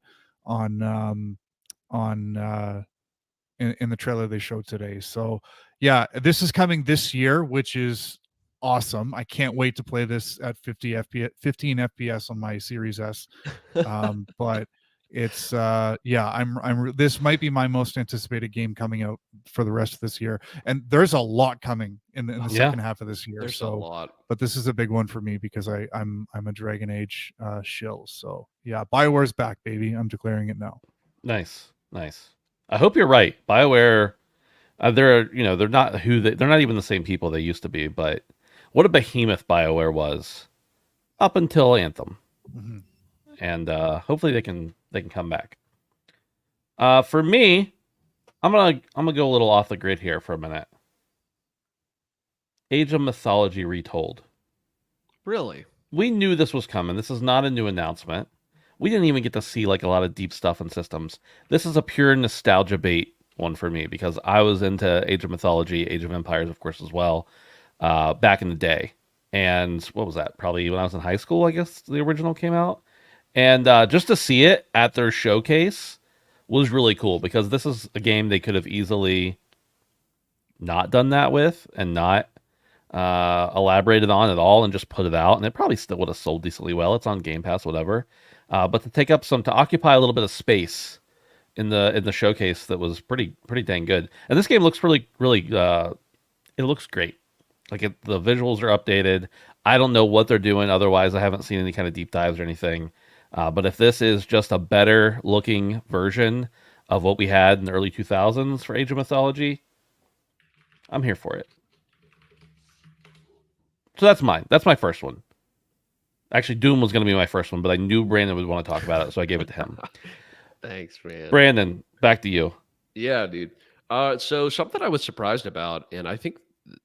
in the trailer they showed today. So yeah, this is coming this year, which is awesome. I can't wait to play this at 15 FPS on my Series S. But it's this might be my most anticipated game coming out for the rest of this year. And there's a lot coming in the second half of this year. There's a lot. But this is a big one for me because I'm a Dragon Age shill. So yeah, BioWare's back, baby. I'm declaring it now. Nice. I hope you're right. BioWare, they're not they're not even the same people they used to be. But what a behemoth BioWare was up until Anthem, and hopefully they can come back. For me, I'm gonna go a little off the grid here for a minute. Age of Mythology Retold. Really? We knew this was coming. This is not a new announcement. We didn't even get to see like a lot of deep stuff in systems. This is a pure nostalgia bait one for me because I was into Age of Mythology, Age of Empires, of course, as well, back in the day. And what was that? Probably when I was in high school, I guess the original came out. And just to see it at their showcase was really cool because this is a game they could have easily not done that with and not elaborated on at all and just put it out. And it probably still would have sold decently well. It's on Game Pass, whatever. But to occupy a little bit of space in the showcase that was pretty dang good. And this game looks really it looks great. Like the visuals are updated. I don't know what they're doing. Otherwise, I haven't seen any kind of deep dives or anything. But if this is just a better looking version of what we had in the early 2000s for Age of Mythology, I'm here for it. So that's mine. That's my first one. Actually, Doom was going to be my first one, but I knew Brandon would want to talk about it, so I gave it to him. Thanks, man. Brandon, back to you. Yeah, dude. So something I was surprised about, and I think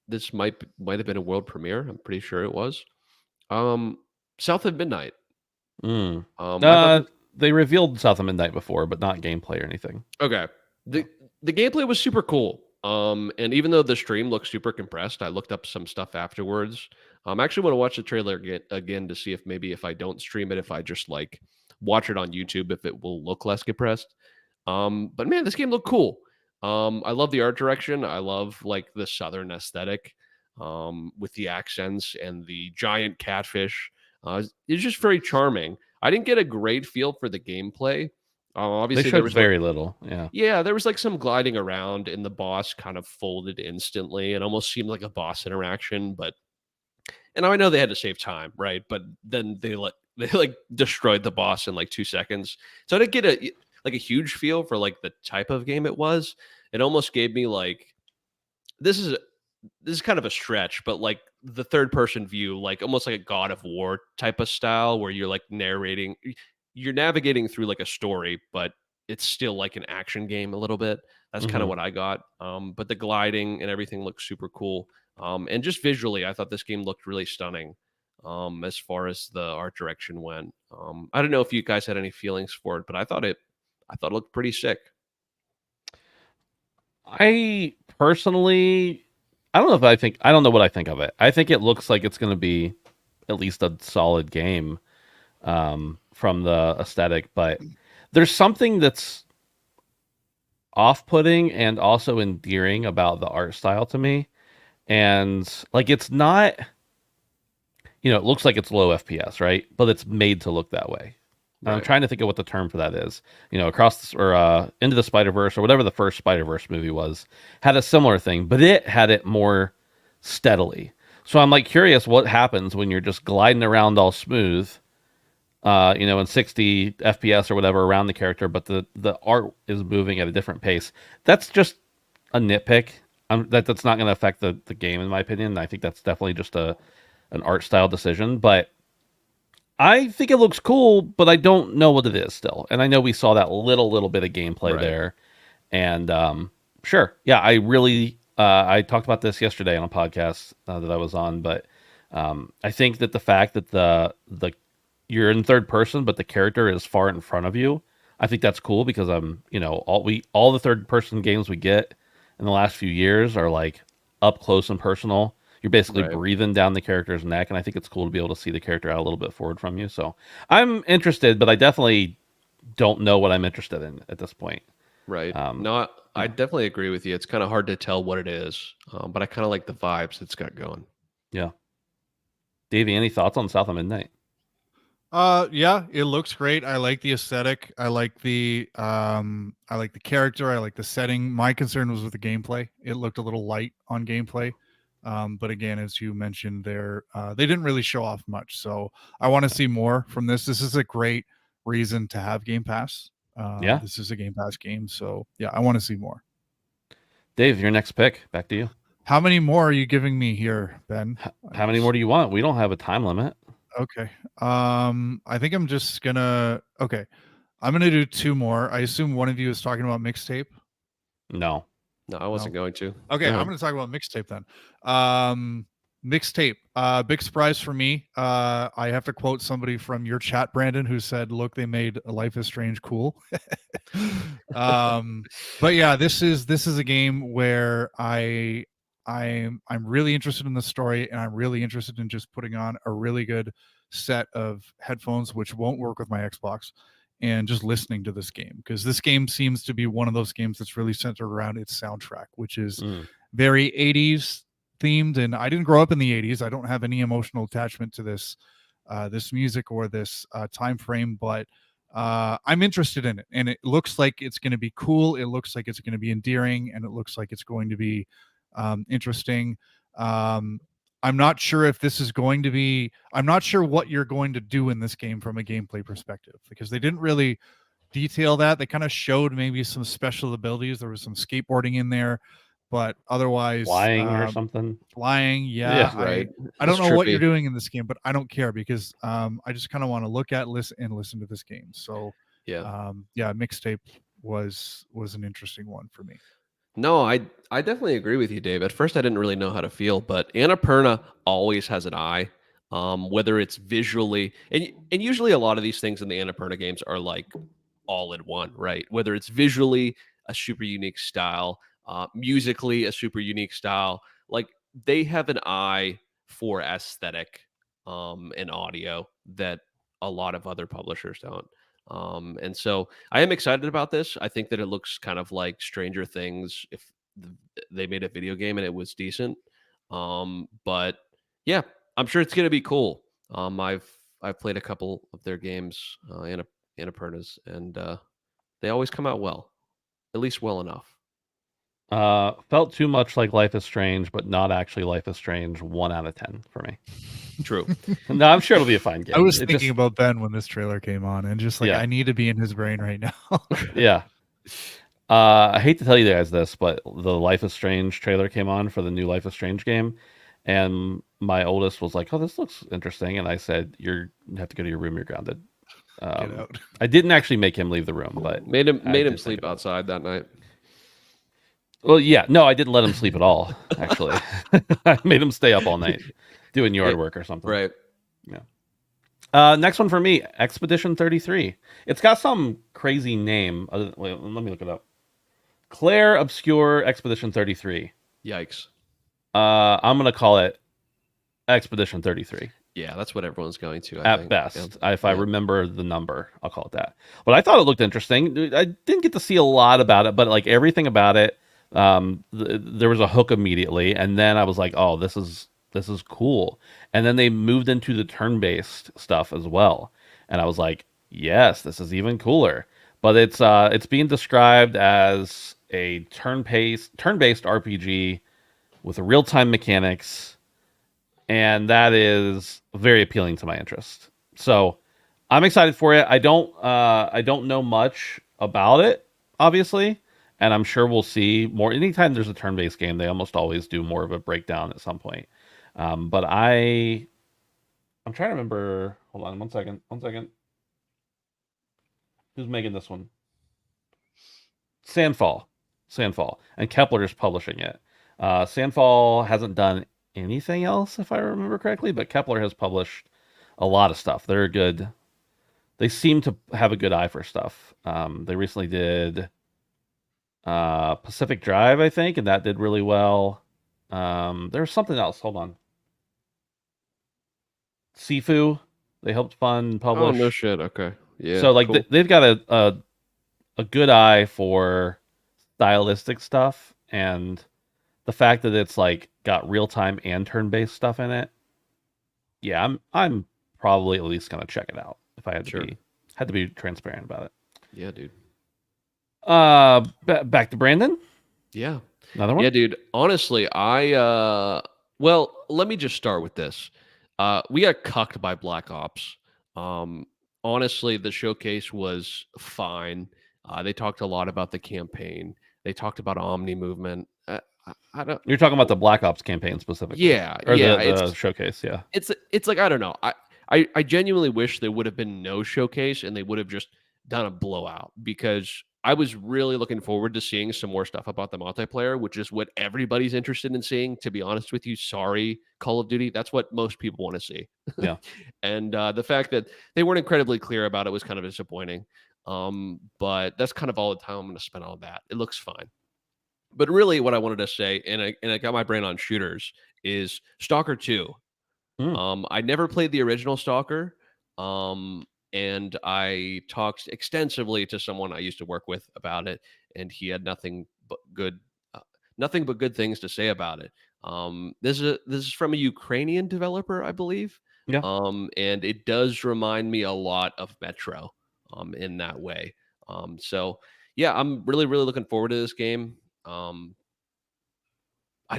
this might have been a world premiere. I'm pretty sure it was. South of Midnight. Mm. I thought They revealed South of Midnight before, but not gameplay or anything. okay. The gameplay was super cool. And even though the stream looked super compressed, I looked up some stuff afterwards. I actually want to watch the trailer again to see if I don't stream it, if I just like watch it on YouTube, if it will look less compressed. But man, this game looked cool. I love the art direction. I love like the southern aesthetic, with the accents and the giant catfish. It's just very charming. I didn't get a great feel for the gameplay. Obviously, They there showed was very little. Yeah. yeah, there was like some gliding around, and the boss kind of folded instantly. It almost seemed like a boss interaction, but and I know they had to save time, right? But then they like destroyed the boss in like 2 seconds. So I didn't get a huge feel for like the type of game it was. It almost gave me like this is kind of a stretch, but like the third person view, like almost like a God of War type of style where you're like you're navigating through like a story, but it's still like an action game a little bit. That's kind of what I got. But the gliding and everything looks super cool. And just visually, I thought this game looked really stunning. As far as the art direction went, I don't know if you guys had any feelings for it, but I thought it looked pretty sick. I personally, I don't know I don't know what I think of it. I think it looks like it's going to be at least a solid game from the aesthetic, but there's something that's off-putting and also endearing about the art style to me. And like it's not, it looks like it's low FPS, right? But it's made to look that way. I'm Right. trying to think of what the term for that is. Into the Spider-Verse or whatever the first Spider-Verse movie was had a similar thing, but it had it more steadily. So I'm like curious what happens when you're just gliding around all smooth, in 60 FPS or whatever around the character, but the art is moving at a different pace. That's just a nitpick. That's not going to affect the game, in my opinion. I think that's definitely just an art style decision, but I think it looks cool, but I don't know what it is still. And I know we saw that little bit of gameplay Right. there. And sure, yeah, I talked about this yesterday on a podcast that I was on, but I think that the fact that the you're in third person, but the character is far in front of you, I think that's cool because all the third person games we get in the last few years are like up close and personal. You're basically Right. breathing down the character's neck, and I think it's cool to be able to see the character out a little bit forward from you. So I'm interested, but I definitely don't know what I'm interested in at this point. Right. No, I definitely agree with you. It's kind of hard to tell what it is, but I kind of like the vibes it's got going. Yeah. Davey, any thoughts on South of Midnight? Yeah, it looks great. I like the aesthetic. I like the character. I like the setting. My concern was with the gameplay. It looked a little light on gameplay. But again, as you mentioned there, they didn't really show off much. So I want to see more from this. This is a great reason to have Game Pass. Yeah. This is a Game Pass game. So yeah, I want to see more. Dave, your next pick. Back to you. How many more are you giving me here, Ben? How many more do you want? We don't have a time limit. Okay. I think I'm just gonna. Okay, I'm gonna do two more. I assume one of you is talking about mixtape. No. No, I wasn't going to. Okay, Go I'm ahead. gonna talk about mixtape then. Mixtape. Big surprise for me. I have to quote somebody from your chat, Brandon, who said, "Look, they made Life is Strange cool." But yeah, this is a game where I'm really interested in the story, and I'm really interested in just putting on a really good set of headphones, which won't work with my Xbox, and just listening to this game, because this game seems to be one of those games that's really centered around its soundtrack, which is very 80s themed. And I didn't grow up in the 80s. I don't have any emotional attachment to this music or this time frame, but I'm interested in it, and it looks like it's going to be cool. It looks like it's going to be endearing, and it looks like it's going to be interesting. I'm not sure if this is going to be. I'm not sure what you're going to do in this game from a gameplay perspective, because they didn't really detail that. They kind of showed maybe some special abilities. There was some skateboarding in there, but otherwise, Flying or something. flying. Yeah, Yeah. Right. I don't It's know what trippy. you're doing in this game, but I don't care, because I just kind of want to look at, listen to this game. So Yeah. yeah, mixtape was an interesting one for me. No, I definitely agree with you, Dave. At first, I didn't really know how to feel, but Annapurna always has an eye, whether it's visually, and usually a lot of these things in the Annapurna games are like all in one, right? Whether it's visually a super unique style, musically a super unique style, like they have an eye for aesthetic and audio that a lot of other publishers don't. And so I am excited about this. I think that it looks kind of like Stranger Things if they made a video game and it was decent. But yeah, I'm sure it's going to be cool. I've played a couple of their games, Annapurna's, and they always come out well, at least well enough. Felt too much like Life is Strange, but not actually Life is Strange. 1 out of 10 for me. True. No, I'm sure it'll be a fine game. I was It thinking just- about Ben when this trailer came on, and just like, Yeah. I need to be in his brain right now. yeah. I hate to tell you guys this, but the Life is Strange trailer came on for the new Life is Strange game, and my oldest was like, "Oh, this looks interesting," and I said, you have to go to your room. You're grounded." Get out. I didn't actually make him leave the room, but Made him I did sleep think about it. outside that night. Well, yeah, no, I didn't let him sleep at all. Actually, I made him stay up all night doing yard work or something. Right. Next one for me, Expedition 33. It's got some crazy name. Wait, let me look it up. Claire Obscure Expedition 33. Yikes. I'm gonna call it Expedition 33 Yeah, that's what everyone's going to. I at think. best. Yeah. If I remember the number, I'll call it that. But I thought it looked interesting. I didn't get to see a lot about it, but like everything about it, there was a hook immediately, and then I was like, "Oh, this is cool." And then they moved into the turn-based stuff as well, and I was like, "Yes, this is even cooler." But it's being described as a turn-based RPG with real-time mechanics, and that is very appealing to my interest. So I'm excited for it. I don't know much about it, obviously, and I'm sure we'll see more. Anytime there's a turn-based game, they almost always do more of a breakdown at some point. But I'm trying to remember. Hold on, 1 second. 1 second. Who's making this one? Sandfall, and Kepler is publishing it. Sandfall hasn't done anything else, if I remember correctly, but Kepler has published a lot of stuff. They're good. They seem to have a good eye for stuff. They recently did Pacific Drive, I think, and that did really well. There's something else. Hold on. Sifu, they helped fund and publish. Oh no shit. Okay. Yeah. So like cool. they've got a good eye for stylistic stuff, and the fact that it's like got real time and turn based stuff in it. Yeah, I'm probably at least gonna check it out if I had to Sure. be transparent about it. Yeah, dude. Back to Brandon. Yeah. Another one. Yeah, dude. Honestly, well, let me just start with this. We got cucked by Black Ops. Honestly, the showcase was fine. They talked a lot about the campaign. They talked about Omni movement. I don't. You're talking about the Black Ops campaign specifically. Yeah, Or yeah. the showcase. Yeah. It's like I don't know. I genuinely wish there would have been no showcase and they would have just done a blowout, because I was really looking forward to seeing some more stuff about the multiplayer, which is what everybody's interested in seeing. To be honest with you, sorry, Call of Duty, that's what most people want to see. Yeah. And the fact that they weren't incredibly clear about it was kind of disappointing. But that's kind of all the time I'm going to spend on that. It looks fine. But really, what I wanted to say, and I got my brain on shooters, is Stalker 2. I never played the original Stalker, and I talked extensively to someone I used to work with about it, and he had nothing but good things to say about it. This is from a Ukrainian developer, I believe. Yeah. And it does remind me a lot of Metro. in that way. So yeah, I'm really, really looking forward to this game. I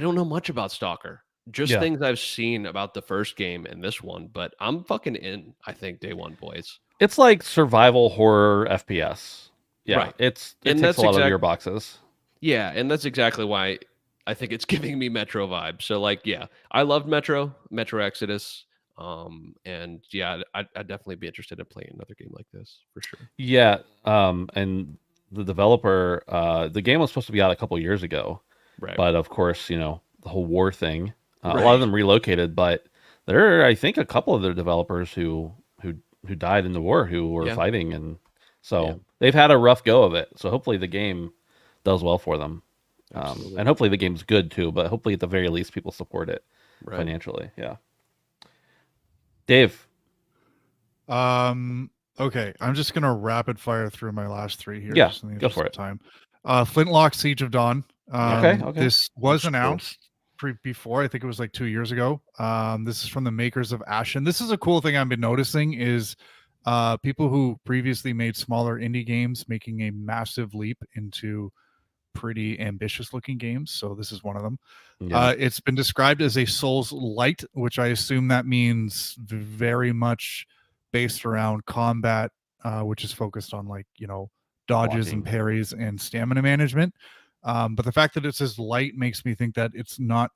don't know much about Stalker. Just Yeah. things I've seen about the first game and this one, but I'm fucking in, I think, day one, boys. It's like survival horror FPS. Yeah, Right. it And ticks that's a lot of your boxes. yeah, and that's exactly why I think it's giving me Metro vibes. So like, yeah, I loved Metro Exodus. And yeah, I'd definitely be interested in playing another game like this for sure. Yeah, and the developer, the game was supposed to be out a couple years ago, Right. but of course, the whole war thing. A lot Right. of them relocated, but there are, I think, a couple of their developers who died in the war who were Yeah. fighting, and so Yeah. they've had a rough go of it. So hopefully the game does well for them, Absolutely. and hopefully the game's good too. But hopefully at the very least people support it Right. financially. Yeah, Dave. Okay, I'm just gonna rapid fire through my last three here. Yeah, just in the go interest for of it. time. Flintlock Siege of Dawn. Okay. This was Looks cool. announced before. I think it was like 2 years ago. This is from the makers of Ashen. This is a cool thing I've been noticing is people who previously made smaller indie games making a massive leap into pretty ambitious looking games. So this is one of them. Yeah. It's been described as a Souls light, which I assume that means very much based around combat, which is focused on like, dodges and Blocking. parries and stamina management. But the fact that it says light makes me think that it's not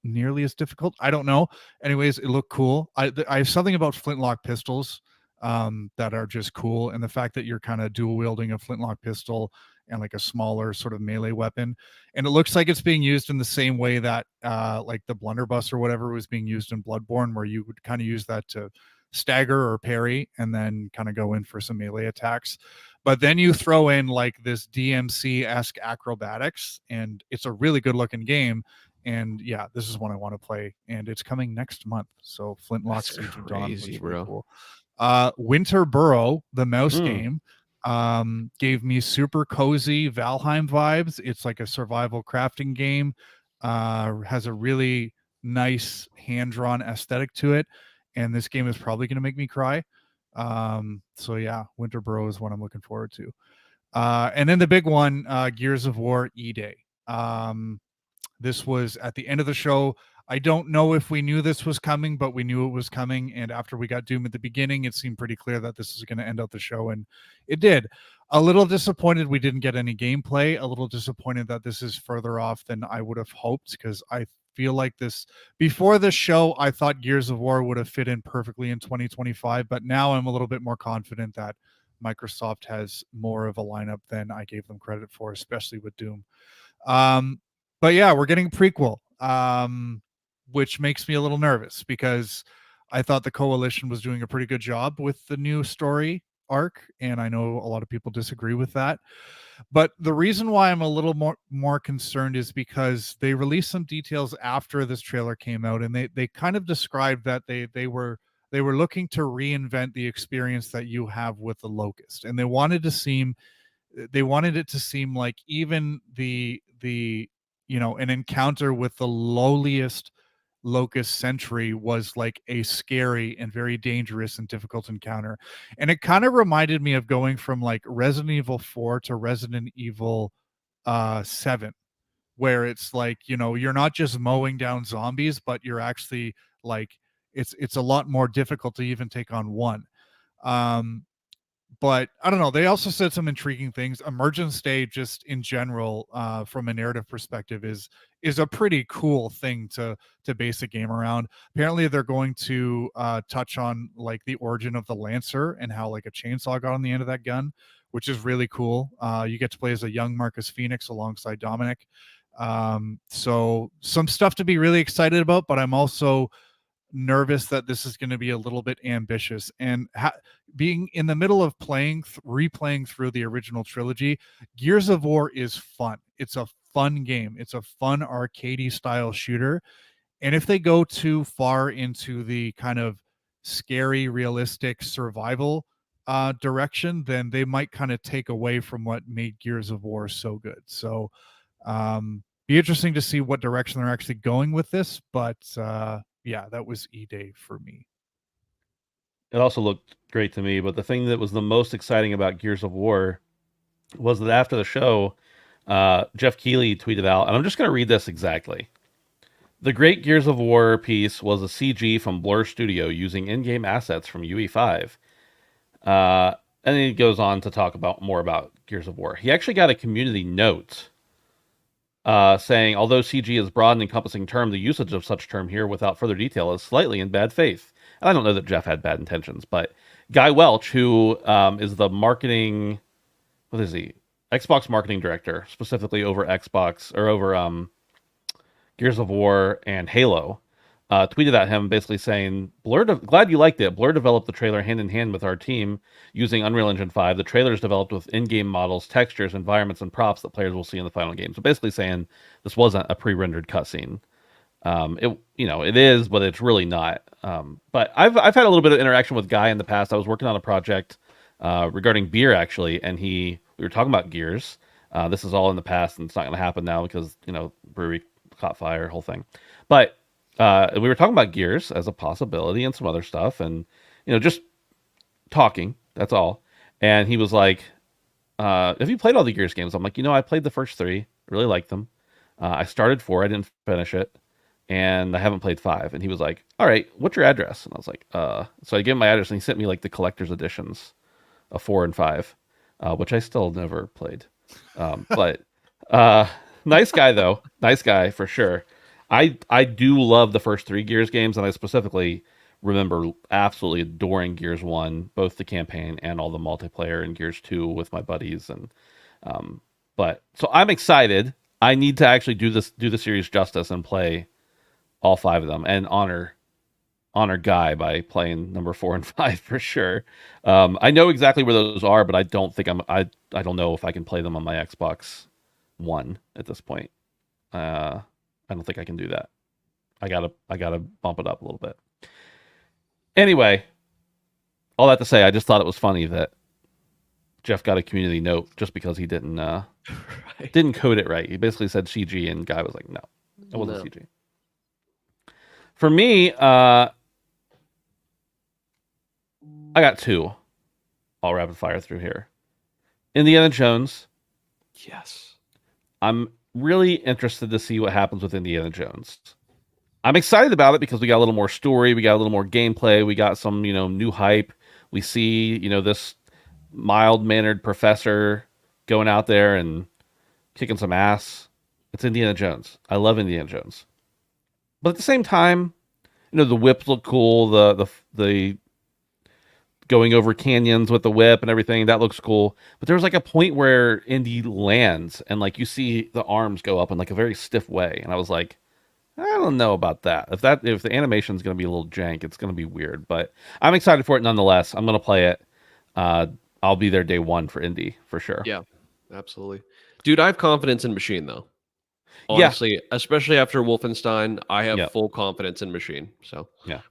nearly as difficult. I don't know. Anyways, it looked cool. I have something about flintlock pistols that are just cool, and the fact that you're kind of dual wielding a flintlock pistol and like a smaller sort of melee weapon, and it looks like it's being used in the same way that like the blunderbuss or whatever was being used in Bloodborne, where you would kind of use that to stagger or parry and then kind of go in for some melee attacks. But then you throw in like this DMC-esque acrobatics, and it's a really good looking game. And yeah, this is one I want to play, and it's coming next month. So Flintlock That's Siege of Dawn looks crazy, really bro. cool. Winter Burrow, the mouse Mm. game, gave me super cozy Valheim vibes. It's like a survival crafting game. Has a really nice hand-drawn aesthetic to it, and this game is probably going to make me cry. So yeah, Winter Burrow is what I'm looking forward to. And then the big one, Gears of War E-Day. This was at the end of the show. I don't know if we knew this was coming, but we knew it was coming. And after we got Doom at the beginning, it seemed pretty clear that this is going to end out the show. And it did. A little disappointed we didn't get any gameplay. A little disappointed that this is further off than I would have hoped, because I feel like this before the show, I thought Gears of War would have fit in perfectly in 2025. But now I'm a little bit more confident that Microsoft has more of a lineup than I gave them credit for, especially with Doom. But yeah, we're getting a prequel, which makes me a little nervous because I thought the Coalition was doing a pretty good job with the new story arc, and I know a lot of people disagree with that. But the reason why I'm a little more concerned is because they released some details after this trailer came out, and they kind of described that they were looking to reinvent the experience that you have with the Locust, and they wanted it to seem like even the an encounter with the lowliest Locust sentry was like a scary and very dangerous and difficult encounter. And it kind of reminded me of going from like Resident Evil 4 to Resident Evil 7, where it's like, you're not just mowing down zombies, but you're actually like it's a lot more difficult to even take on one. But I don't know. They also said some intriguing things. Emergence Day, just in general, from a narrative perspective, is a pretty cool thing to base a game around. Apparently, they're going to touch on like the origin of the Lancer and how like a chainsaw got on the end of that gun, which is really cool. You get to play as a young Marcus Phoenix alongside Dominic. So some stuff to be really excited about, but I'm also nervous that this is going to be a little bit ambitious, and being in the middle of replaying through the original trilogy, Gears of War is fun. It's a fun game. It's a fun arcadey style shooter, and if they go too far into the kind of scary realistic survival direction, then they might kind of take away from what made Gears of War so good. So be interesting to see what direction they're actually going with this, but yeah, that was E-Day for me. It also looked great to me. But the thing that was the most exciting about Gears of War was that after the show, Jeff Keighley tweeted out, and I'm just going to read this exactly. The Great Gears of War piece was a CG from Blur Studio using in-game assets from UE5. And then he goes on to talk about more about Gears of War. He actually got a community note saying, although CG is broad and encompassing term, the usage of such term here without further detail is slightly in bad faith. And I don't know that Jeff had bad intentions, but Guy Welch, who is the marketing, what is he? Xbox marketing director, specifically over Xbox or over Gears of War and Halo, tweeted at him basically saying, glad you liked it. Blur developed the trailer hand in hand with our team using Unreal Engine 5. The trailer is developed with in-game models, textures, environments, and props that players will see in the final game. So basically saying this wasn't a pre-rendered cutscene. It is, but it's really not. But I've had a little bit of interaction with Guy in the past. I was working on a project regarding beer, actually, and we were talking about Gears. This is all in the past, and it's not going to happen now because, brewery caught fire, whole thing. But we were talking about Gears as a possibility and some other stuff, and just talking. That's all. And he was like, "Have you played all the Gears games?" I'm like, I played the first 3, really liked them. I started 4, I didn't finish it, and I haven't played 5. And he was like, "All right, what's your address?" And I was like, So I gave him my address, and he sent me like the collector's editions of 4 and 5, which I still never played. But nice guy though, nice guy for sure. I do love the first 3 Gears games, and I specifically remember absolutely adoring Gears 1, both the campaign and all the multiplayer, and Gears 2 with my buddies. And but so I'm excited. I need to actually do the series justice and play all 5 of them and honor Guy by playing number 4 and 5 for sure. I know exactly where those are, but I don't think I don't know if I can play them on my Xbox One at this point. I don't think I can do that. I gotta bump it up a little bit. Anyway, all that to say, I just thought it was funny that Jeff got a community note just because he didn't didn't code it right. He basically said CG, and Guy was like, "No, it wasn't CG." For me, I got 2. I'll rapid fire through here. Indiana Jones. Yes. I'm really interested to see what happens with Indiana Jones. I'm excited about it because we got a little more story, we got a little more gameplay, we got some, new hype. We see, this mild-mannered professor going out there and kicking some ass. It's Indiana Jones. I love Indiana Jones. But at the same time, the whips look cool, the going over canyons with the whip and everything, that looks cool. But there's like a point where Indy lands and like you see the arms go up in like a very stiff way, and I was like, I don't know about that. If the animation is going to be a little jank, it's going to be weird. But I'm excited for it nonetheless. I'm going to play it. I'll be there day 1 for Indy for sure. Yeah, absolutely, dude. I have confidence in Machine though. Honestly, especially after Wolfenstein, I have full confidence in Machine. So yeah.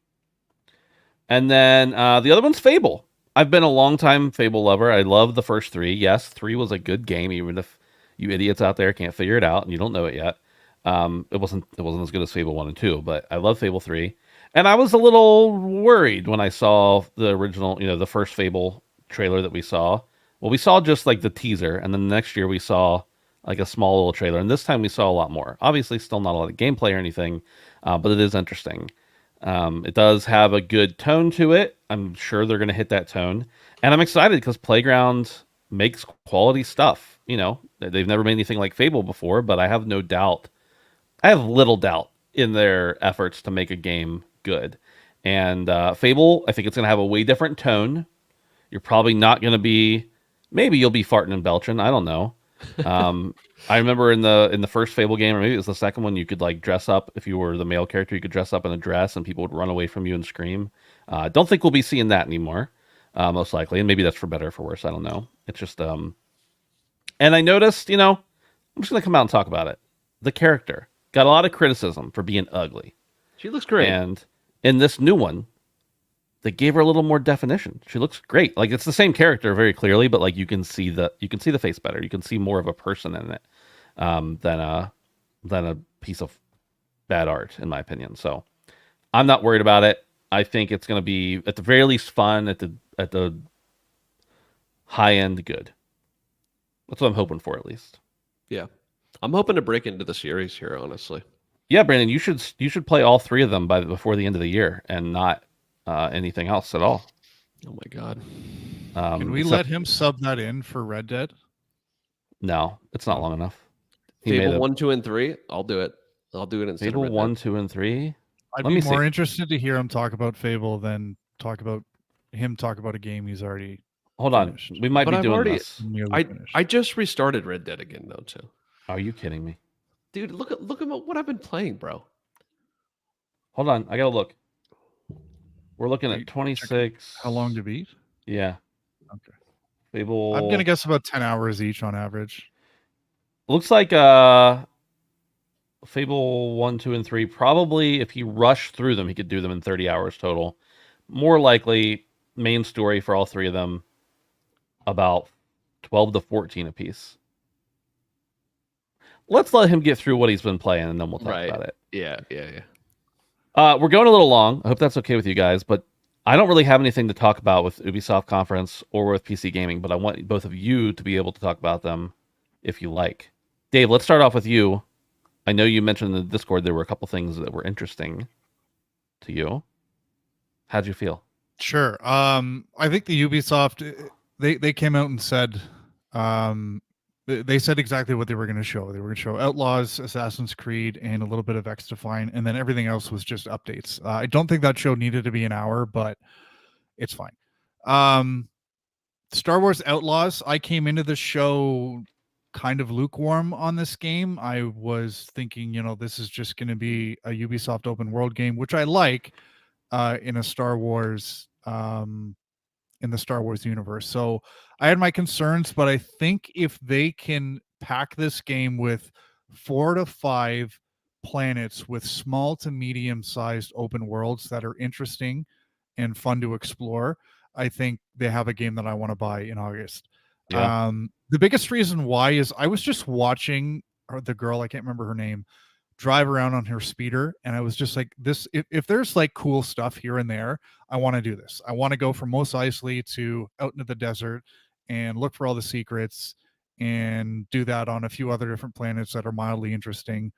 And then the other one's Fable. I've been a long time Fable lover. I love the first 3. Yes, 3 was a good game, even if you idiots out there can't figure it out and you don't know it yet. It wasn't as good as Fable 1 and 2, but I love Fable 3. And I was a little worried when I saw the original, the first Fable trailer that we saw. Well, we saw just like the teaser, and then the next year we saw like a small little trailer, and this time we saw a lot more. Obviously, still not a lot of gameplay or anything, but it is interesting. It does have a good tone to it. I'm sure they're going to hit that tone, and I'm excited because Playground makes quality stuff. They've never made anything like Fable before, but I have no doubt. I have little doubt in their efforts to make a game good. And Fable, I think it's going to have a way different tone. You're probably not going to be. Maybe you'll be farting and belching. I don't know. I remember in the first Fable game, or maybe it was the second one, you could like dress up. If you were the male character, you could dress up in a dress and people would run away from you and scream. Don't think we'll be seeing that anymore, most likely. And maybe that's for better or for worse. I don't know. It's just, and I noticed, I'm just going to come out and talk about it. The character got a lot of criticism for being ugly. She looks great. And in this new one, they gave her a little more definition. She looks great. Like it's the same character very clearly, but like you can see the face better. You can see more of a person in it than a piece of bad art, in my opinion. So I'm not worried about it. I think it's going to be at the very least fun, at the high end good. That's what I'm hoping for, at least. Yeah, I'm hoping to break into the series here. Honestly, Yeah, Brandon, you should play all 3 of them before the end of the year, and not anything else at all. oh my god, Can we let him sub that in for Red Dead? No, it's not long enough. He Fable made 1, 2, and 3. I'll do it. I'll do it instead Fable of Red 1, Dead. 2, and 3. I'd Let be me more see. interested to hear him talk about Fable than talk about a game he's already Hold on. finished. We might But be I've doing already- this. nearly finished. I just restarted Red Dead again though too. Are you kidding me? Dude, look at what I've been playing, bro. Hold on. I got to look. We're looking Are you at 26. How long to beat? Yeah. Okay. Fable. I'm gonna guess about 10 hours each on average. Looks like Fable 1, 2, and 3. Probably if he rushed through them, he could do them in 30 hours total. More likely, main story for all 3 of them, about 12 to 14 apiece. Let's let him get through what he's been playing, and then we'll talk about it. Yeah. We're going a little long. I hope that's okay with you guys, but I don't really have anything to talk about with Ubisoft Conference or with PC Gaming, but I want both of you to be able to talk about them if you like. Dave, let's start off with you. I know you mentioned in the Discord there were a couple things that were interesting to you. How'd you feel? Sure. I think the Ubisoft they came out and said they said exactly what they were going to show. They were going to show Outlaws, Assassin's Creed, and a little bit of X-Defiant, and then everything else was just updates. I don't think that show needed to be an hour, but it's fine. Star Wars Outlaws, I came into the show kind of lukewarm on this game. I was thinking, this is just going to be a Ubisoft open world game, which I like in a Star Wars in the Star Wars universe. So I had my concerns, but I think if they can pack this game with 4 to 5 planets with small to medium sized open worlds that are interesting and fun to explore, I think they have a game that I want to buy in August. Yeah. The biggest reason why is I was just watching the girl, I can't remember her name, drive around on her speeder, and I was just like, this if there's like cool stuff here and there, I want to do this. I want to go from Mos Eisley to out into the desert and look for all the secrets and do that on a few other different planets that are mildly interesting.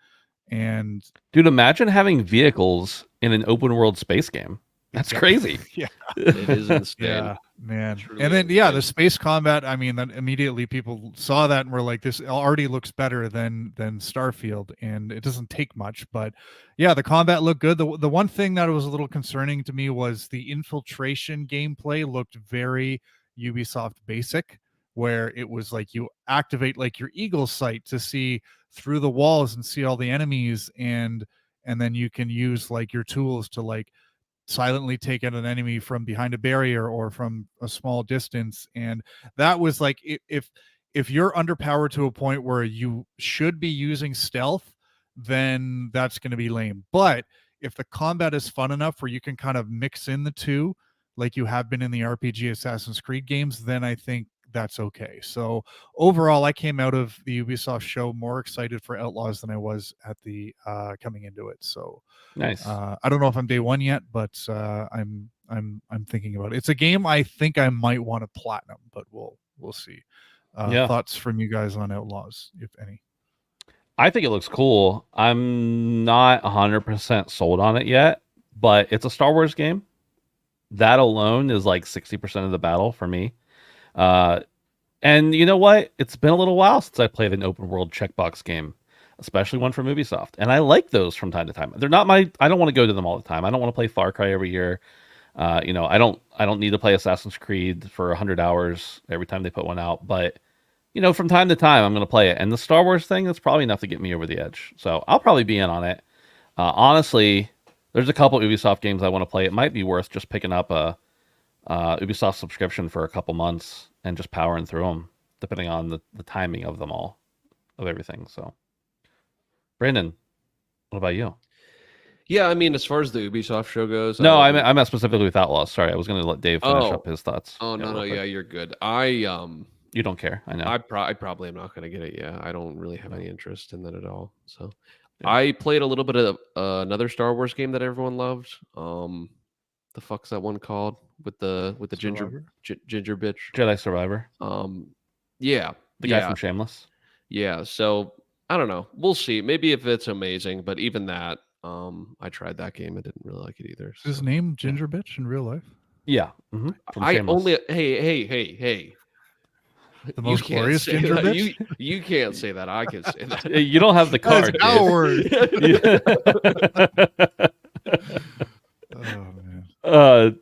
And Dude, imagine having vehicles in an open world space game. That's crazy. Yeah. It is insane. Yeah, man. Truly And then insane. the space combat, I mean, that immediately people saw that and were like, this already looks better than Starfield, and it doesn't take much, but yeah, the combat looked good. The one thing that was a little concerning to me was the infiltration gameplay looked very Ubisoft basic, where it was like you activate like your eagle sight to see through the walls and see all the enemies, and then you can use like your tools to like silently take out an enemy from behind a barrier or from a small distance. And that was like, if you're underpowered to a point where you should be using stealth, then that's going to be lame. But if the combat is fun enough where you can kind of mix in the two like you have been in the RPG Assassin's Creed games, then I think that's okay. So overall, I came out of the Ubisoft show more excited for Outlaws than I was at the coming into it. So Nice. I don't know if I'm day one yet, but I'm thinking about it. It's a game I think I might want to platinum, but we'll see. Thoughts from you guys on Outlaws, if any? I think it looks cool. I'm not 100% sold on it yet, but it's a Star Wars game. That alone is like 60% of the battle for me. And you know what? It's been a little while since I played an open world checkbox game, especially one from Ubisoft. And I like those from time to time. They're not I don't want to go to them all the time. I don't want to play Far Cry every year. I don't need to play Assassin's Creed for 100 hours every time they put one out. But, from time to time, I'm going to play it. And the Star Wars thing, that's probably enough to get me over the edge. So I'll probably be in on it. Honestly, there's a couple Ubisoft games I want to play. It might be worth just picking up a Ubisoft subscription for a couple months and just powering through them, depending on the timing of them all, of everything. So, Brandon, what about you? Yeah, I mean, as far as the Ubisoft show goes, No, I meant specifically with Outlaws. Sorry, I was going to let Dave finish up his thoughts. Oh no, real quick. yeah, you're good. You don't care, I know. I probably am not going to get it. Yeah, I don't really have any interest in that at all. So, Yeah. I played a little bit of another Star Wars game that everyone loved. the fuck's that one called with the ginger Survivor? ginger bitch? Jedi Survivor, Yeah, the guy yeah, from Shameless. yeah. So I don't know. We'll see. Maybe if it's amazing, but even that, I tried that game. I didn't really like it either. Is his So. name Ginger Bitch in real life? Yeah, from I Shameless. only hey. The You most can't glorious say Ginger that. Bitch? You can't say that. I can say that. You don't have the That is card, our Dave. word. Oh man.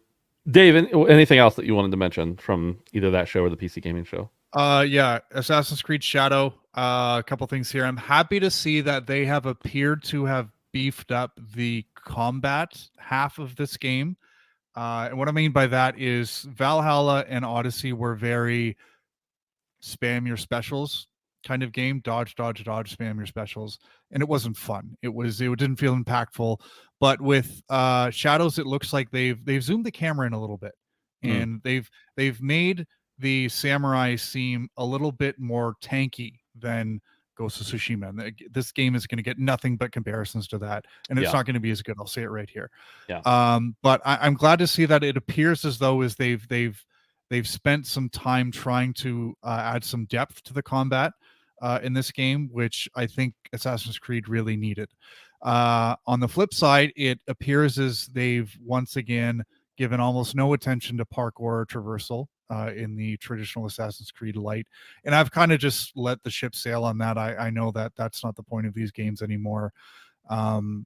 Dave, anything else that you wanted to mention from either that show or the PC gaming show? Yeah, Assassin's Creed Shadow. A couple things here. I'm happy to see that they have appeared to have beefed up the combat half of this game. And what I mean by that is Valhalla and Odyssey were very spam your specials kind of game, dodge, spam your specials, and it wasn't fun. It didn't feel impactful. But with Shadows, it looks like they've zoomed the camera in a little bit, and they've made the samurai seem a little bit more tanky than Ghost of Tsushima. And this game is going to get nothing but comparisons to that, and it's not going to be as good. I'll say it right here. Yeah. But I'm glad to see that it appears as though as they've spent some time trying to add some depth to the combat in this game, which I think Assassin's Creed really needed. On the flip side, it appears as they've once again given almost no attention to parkour traversal in the traditional Assassin's Creed Light. And I've kind of just let the ship sail on that. I know that that's not the point of these games anymore.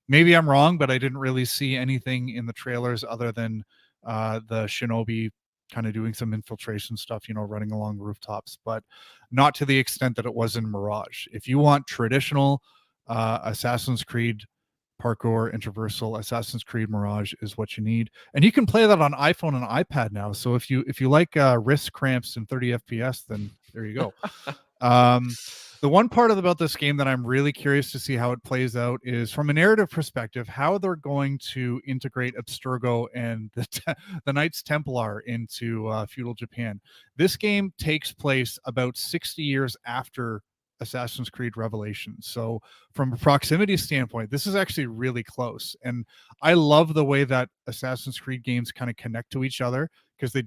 Maybe I'm wrong, but I didn't really see anything in the trailers other than the Shinobi kind of doing some infiltration stuff, running along rooftops, but not to the extent that it was in Mirage. If you want traditional Assassin's Creed parkour and traversal, Assassin's Creed Mirage is what you need, and you can play that on iPhone and iPad now. So if you like wrist cramps and 30 FPS, then there you go. The one part about this game that I'm really curious to see how it plays out is from a narrative perspective, how they're going to integrate Abstergo and the Knights Templar into feudal Japan. This game takes place about 60 years after Assassin's Creed Revelations. So from a proximity standpoint, this is actually really close. And I love the way that Assassin's Creed games kind of connect to each other, because they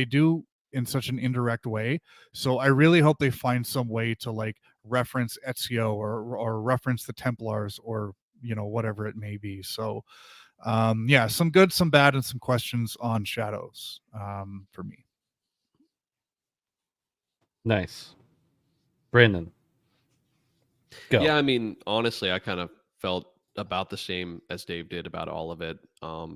do in such an indirect way. So I really hope they find some way to like reference Ezio or reference the Templars or whatever it may be. So yeah, some good, some bad, and some questions on Shadows for me. Nice. Brandon, go. Yeah, I mean, honestly, I kind of felt about the same as Dave did about all of it.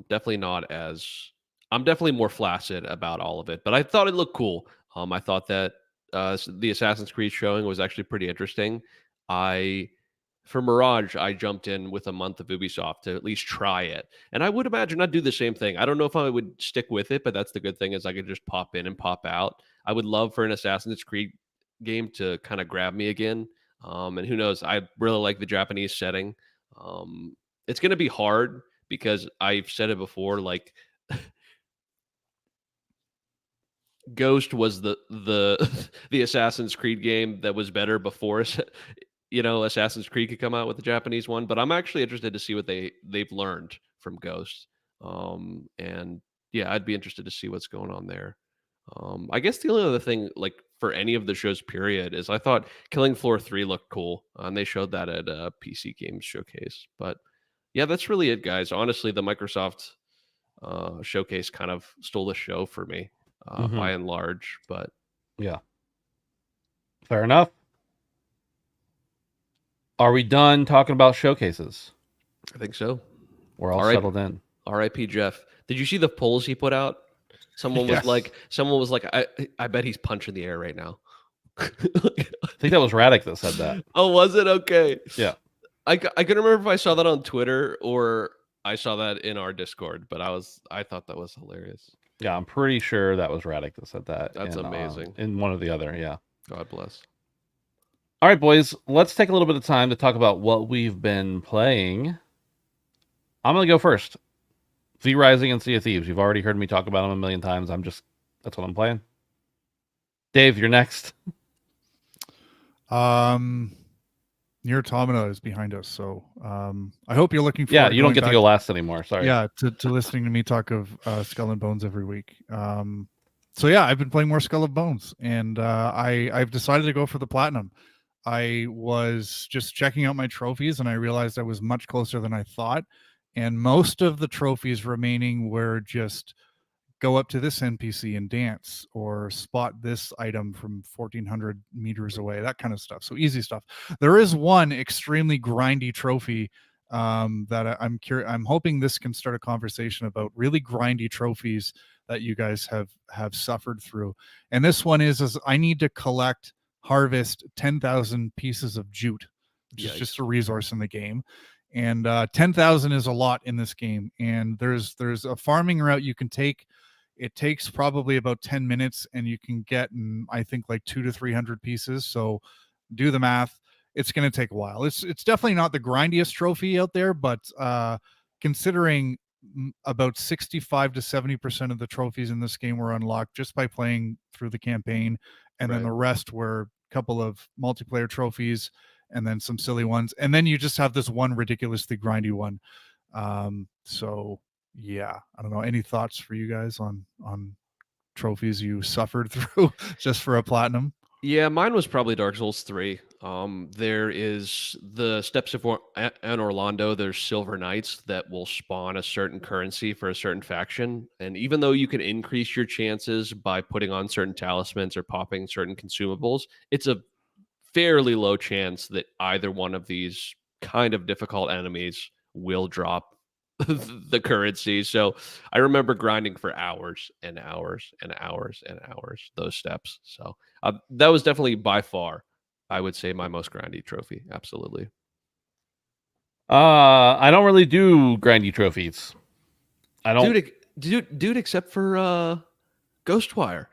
Definitely not as I'm definitely more flaccid about all of it, but I thought it looked cool. I thought that the Assassin's Creed showing was actually pretty interesting. For Mirage, I jumped in with a month of Ubisoft to at least try it, and I would imagine I'd do the same thing. I don't know if I would stick with it, but that's the good thing is I could just pop in and pop out. I would love for an Assassin's Creed game to kind of grab me again. And who knows? I really like the Japanese setting. It's going to be hard because I've said it before. Like Ghost was the the Assassin's Creed game that was better before Assassin's Creed could come out with the Japanese one. But I'm actually interested to see what they've learned from Ghost. And yeah, I'd be interested to see what's going on there. I guess the only other thing, like for any of the shows, period, is I thought Killing Floor 3 looked cool, and they showed that at a PC Games Showcase. But yeah, that's really it, guys. Honestly, the Microsoft showcase kind of stole the show for me by and large. But yeah, fair enough. Are we done talking about showcases? I think so. We're all settled in. R.I.P. Jeff. Did you see the polls he put out? Someone was like, I bet he's punching the air right now. I think that was Radic that said that. Oh, was it? Okay. Yeah. I couldn't remember if I saw that on Twitter or I saw that in our Discord, but I thought that was hilarious. Yeah, I'm pretty sure that was Radic that said that. That's amazing. In one or the other, yeah. God bless. All right, boys, let's take a little bit of time to talk about what we've been playing. I'm going to go first. V Rising and Sea of Thieves. You've already heard me talk about them a million times. That's what I'm playing. Dave, you're next. I'm Nier Automata is behind us, so I hope you're looking forward. Yeah, to you don't going get to back go last anymore. Sorry. Yeah, to listening to me talk of Skull and Bones every week. So yeah, I've been playing more Skull and Bones, and I've decided to go for the platinum. I was just checking out my trophies, and I realized I was much closer than I thought. And most of the trophies remaining were just go up to this NPC and dance, or spot this item from 1,400 meters away, that kind of stuff. So easy stuff. There is one extremely grindy trophy that I'm curious. I'm hoping this can start a conversation about really grindy trophies that you guys have suffered through. And this one is I need to harvest 10,000 pieces of jute, which is just a resource in the game. And 10,000 is a lot in this game. And there's a farming route you can take. It takes probably about 10 minutes, and you can get, I think, like 200 to 300 pieces. So do the math. It's going to take a while. It's definitely not the grindiest trophy out there, but considering about 65 to 70% of the trophies in this game were unlocked just by playing through the campaign, and then the rest were a couple of multiplayer trophies and then some silly ones, and then you just have this one ridiculously grindy one. So yeah, I don't know. Any thoughts for you guys on trophies you suffered through just for a platinum? Yeah, mine was probably Dark Souls 3. There is the Steps of and Orlando. There's Silver Knights that will spawn a certain currency for a certain faction, and even though you can increase your chances by putting on certain talismans or popping certain consumables, it's a fairly low chance that either one of these kind of difficult enemies will drop the currency. So I remember grinding for hours and hours and hours and hours those steps. So that was definitely by far, I would say, my most grindy trophy. Absolutely. I don't really do grindy trophies. I don't, dude. Except for Ghostwire,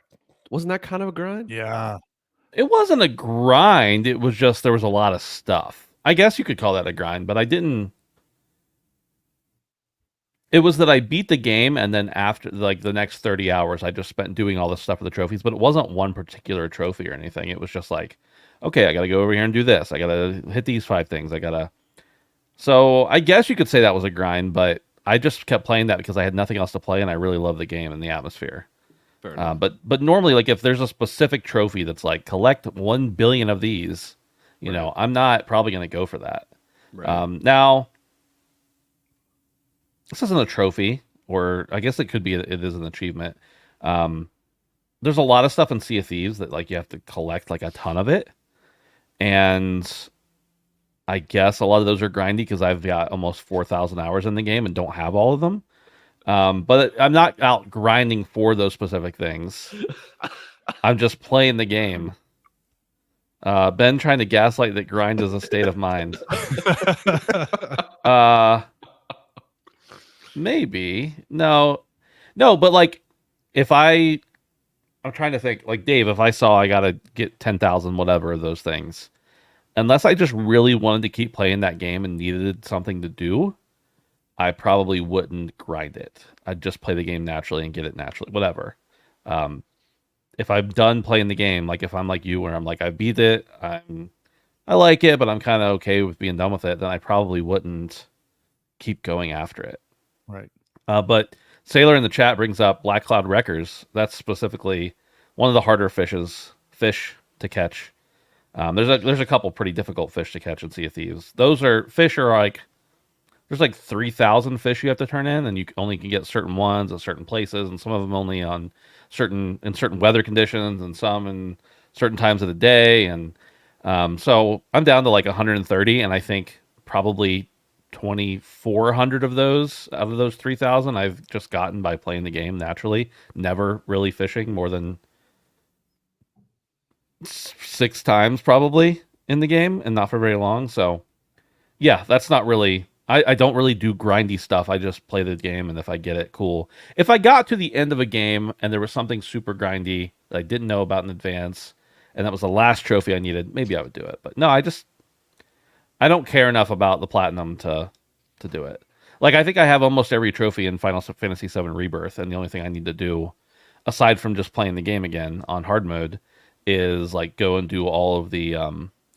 wasn't that kind of a grind? Yeah. It wasn't a grind. It was just there was a lot of stuff. I guess you could call that a grind, but I didn't. It was that I beat the game, and then after, like, the next 30 hours, I just spent doing all this stuff for the trophies, but it wasn't one particular trophy or anything. It was just like, okay, I got to go over here and do this. I got to hit these 5 things. So I guess you could say that was a grind, but I just kept playing that because I had nothing else to play, and I really love the game and the atmosphere. Fair enough. But normally, like, if there's a specific trophy that's like, collect 1 billion of these, you know, I'm not probably going to go for that. Right. Now, this isn't a trophy, or I guess it could be. It is an achievement. There's a lot of stuff in Sea of Thieves that, like, you have to collect, like, a ton of it, and I guess a lot of those are grindy because I've got almost 4,000 hours in the game and don't have all of them. But I'm not out grinding for those specific things. I'm just playing the game. Ben trying to gaslight that grind is a state of mind. Maybe. No, but like, I'm trying to think, like, Dave, if I saw I gotta get 10,000 whatever of those things, unless I just really wanted to keep playing that game and needed something to do, I probably wouldn't grind it. I'd just play the game naturally and get it naturally, whatever. If I'm done playing the game, like if I'm like you, where I'm like, I beat it, I like it, but I'm kind of okay with being done with it, then I probably wouldn't keep going after it. Right. But Sailor in the chat brings up Black Cloud Wreckers. That's specifically one of the harder fish to catch. There's a couple pretty difficult fish to catch in Sea of Thieves. Fish are like, there's like 3,000 fish you have to turn in, and you only can get certain ones at certain places, and some of them only in certain weather conditions, and some in certain times of the day. And so I'm down to like 130, and I think probably 2,400 of those out of those 3,000 I've just gotten by playing the game naturally, never really fishing more than 6 times probably in the game, and not for very long. So yeah, that's not really, I don't really do grindy stuff. I just play the game, and if I get it, cool. If I got to the end of a game and there was something super grindy that I didn't know about in advance, and that was the last trophy I needed, maybe I would do it. But no, I don't care enough about the platinum to do it. Like, I think I have almost every trophy in Final Fantasy VII Rebirth, and the only thing I need to do, aside from just playing the game again on hard mode, is like go and do all of the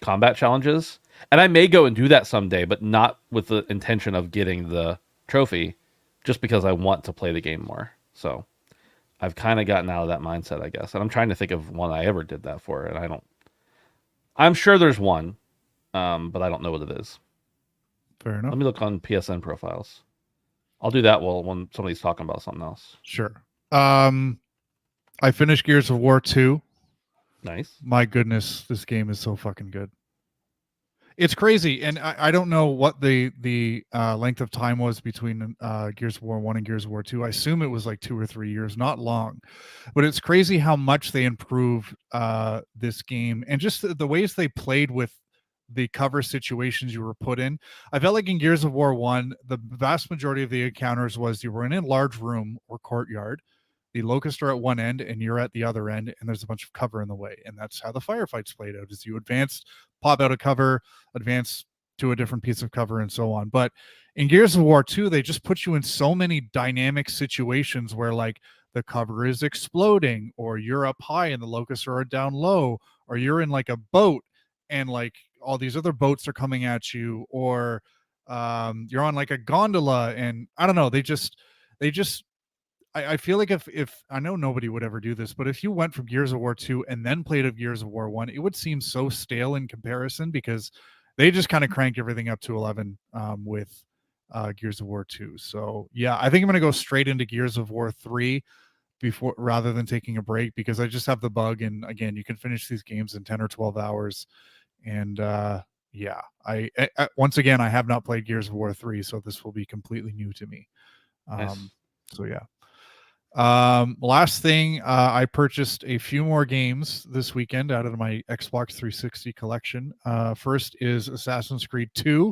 combat challenges. And I may go and do that someday, but not with the intention of getting the trophy, just because I want to play the game more. So I've kind of gotten out of that mindset, I guess. And I'm trying to think of one I ever did that for, and I don't. I'm sure there's one, but I don't know what it is. Fair enough. Let me look on PSN profiles. I'll do that when somebody's talking about something else. Sure. I finished Gears of War 2. Nice. My goodness, this game is so fucking good. It's crazy, and I don't know what the length of time was between Gears of War 1 and Gears of War 2. I assume it was like 2 or 3 years, not long. But it's crazy how much they improved this game, and just the ways they played with the cover situations you were put in. I felt like in Gears of War 1, the vast majority of the encounters was you were in a large room or courtyard. The locusts are at one end and you're at the other end, and there's a bunch of cover in the way. And that's how the firefights played out, is you advance, pop out of cover, advance to a different piece of cover, and so on. But in Gears of War 2, they just put you in so many dynamic situations where like the cover is exploding, or you're up high and the locusts are down low, or you're in like a boat and like all these other boats are coming at you, or you're on like a gondola, and I don't know, they just I feel like if I know nobody would ever do this, but if you went from Gears of War 2 and then played of Gears of War 1, it would seem so stale in comparison, because they just kind of cranked everything up to 11 with Gears of War 2. So yeah, I think I'm going to go straight into Gears of War 3 before, rather than taking a break, because I just have the bug. And again, you can finish these games in 10 or 12 hours. And yeah, I once again, I have not played Gears of War 3, so this will be completely new to me. Nice. So yeah. Last thing, I purchased a few more games this weekend out of my Xbox 360 collection. First is Assassin's Creed 2,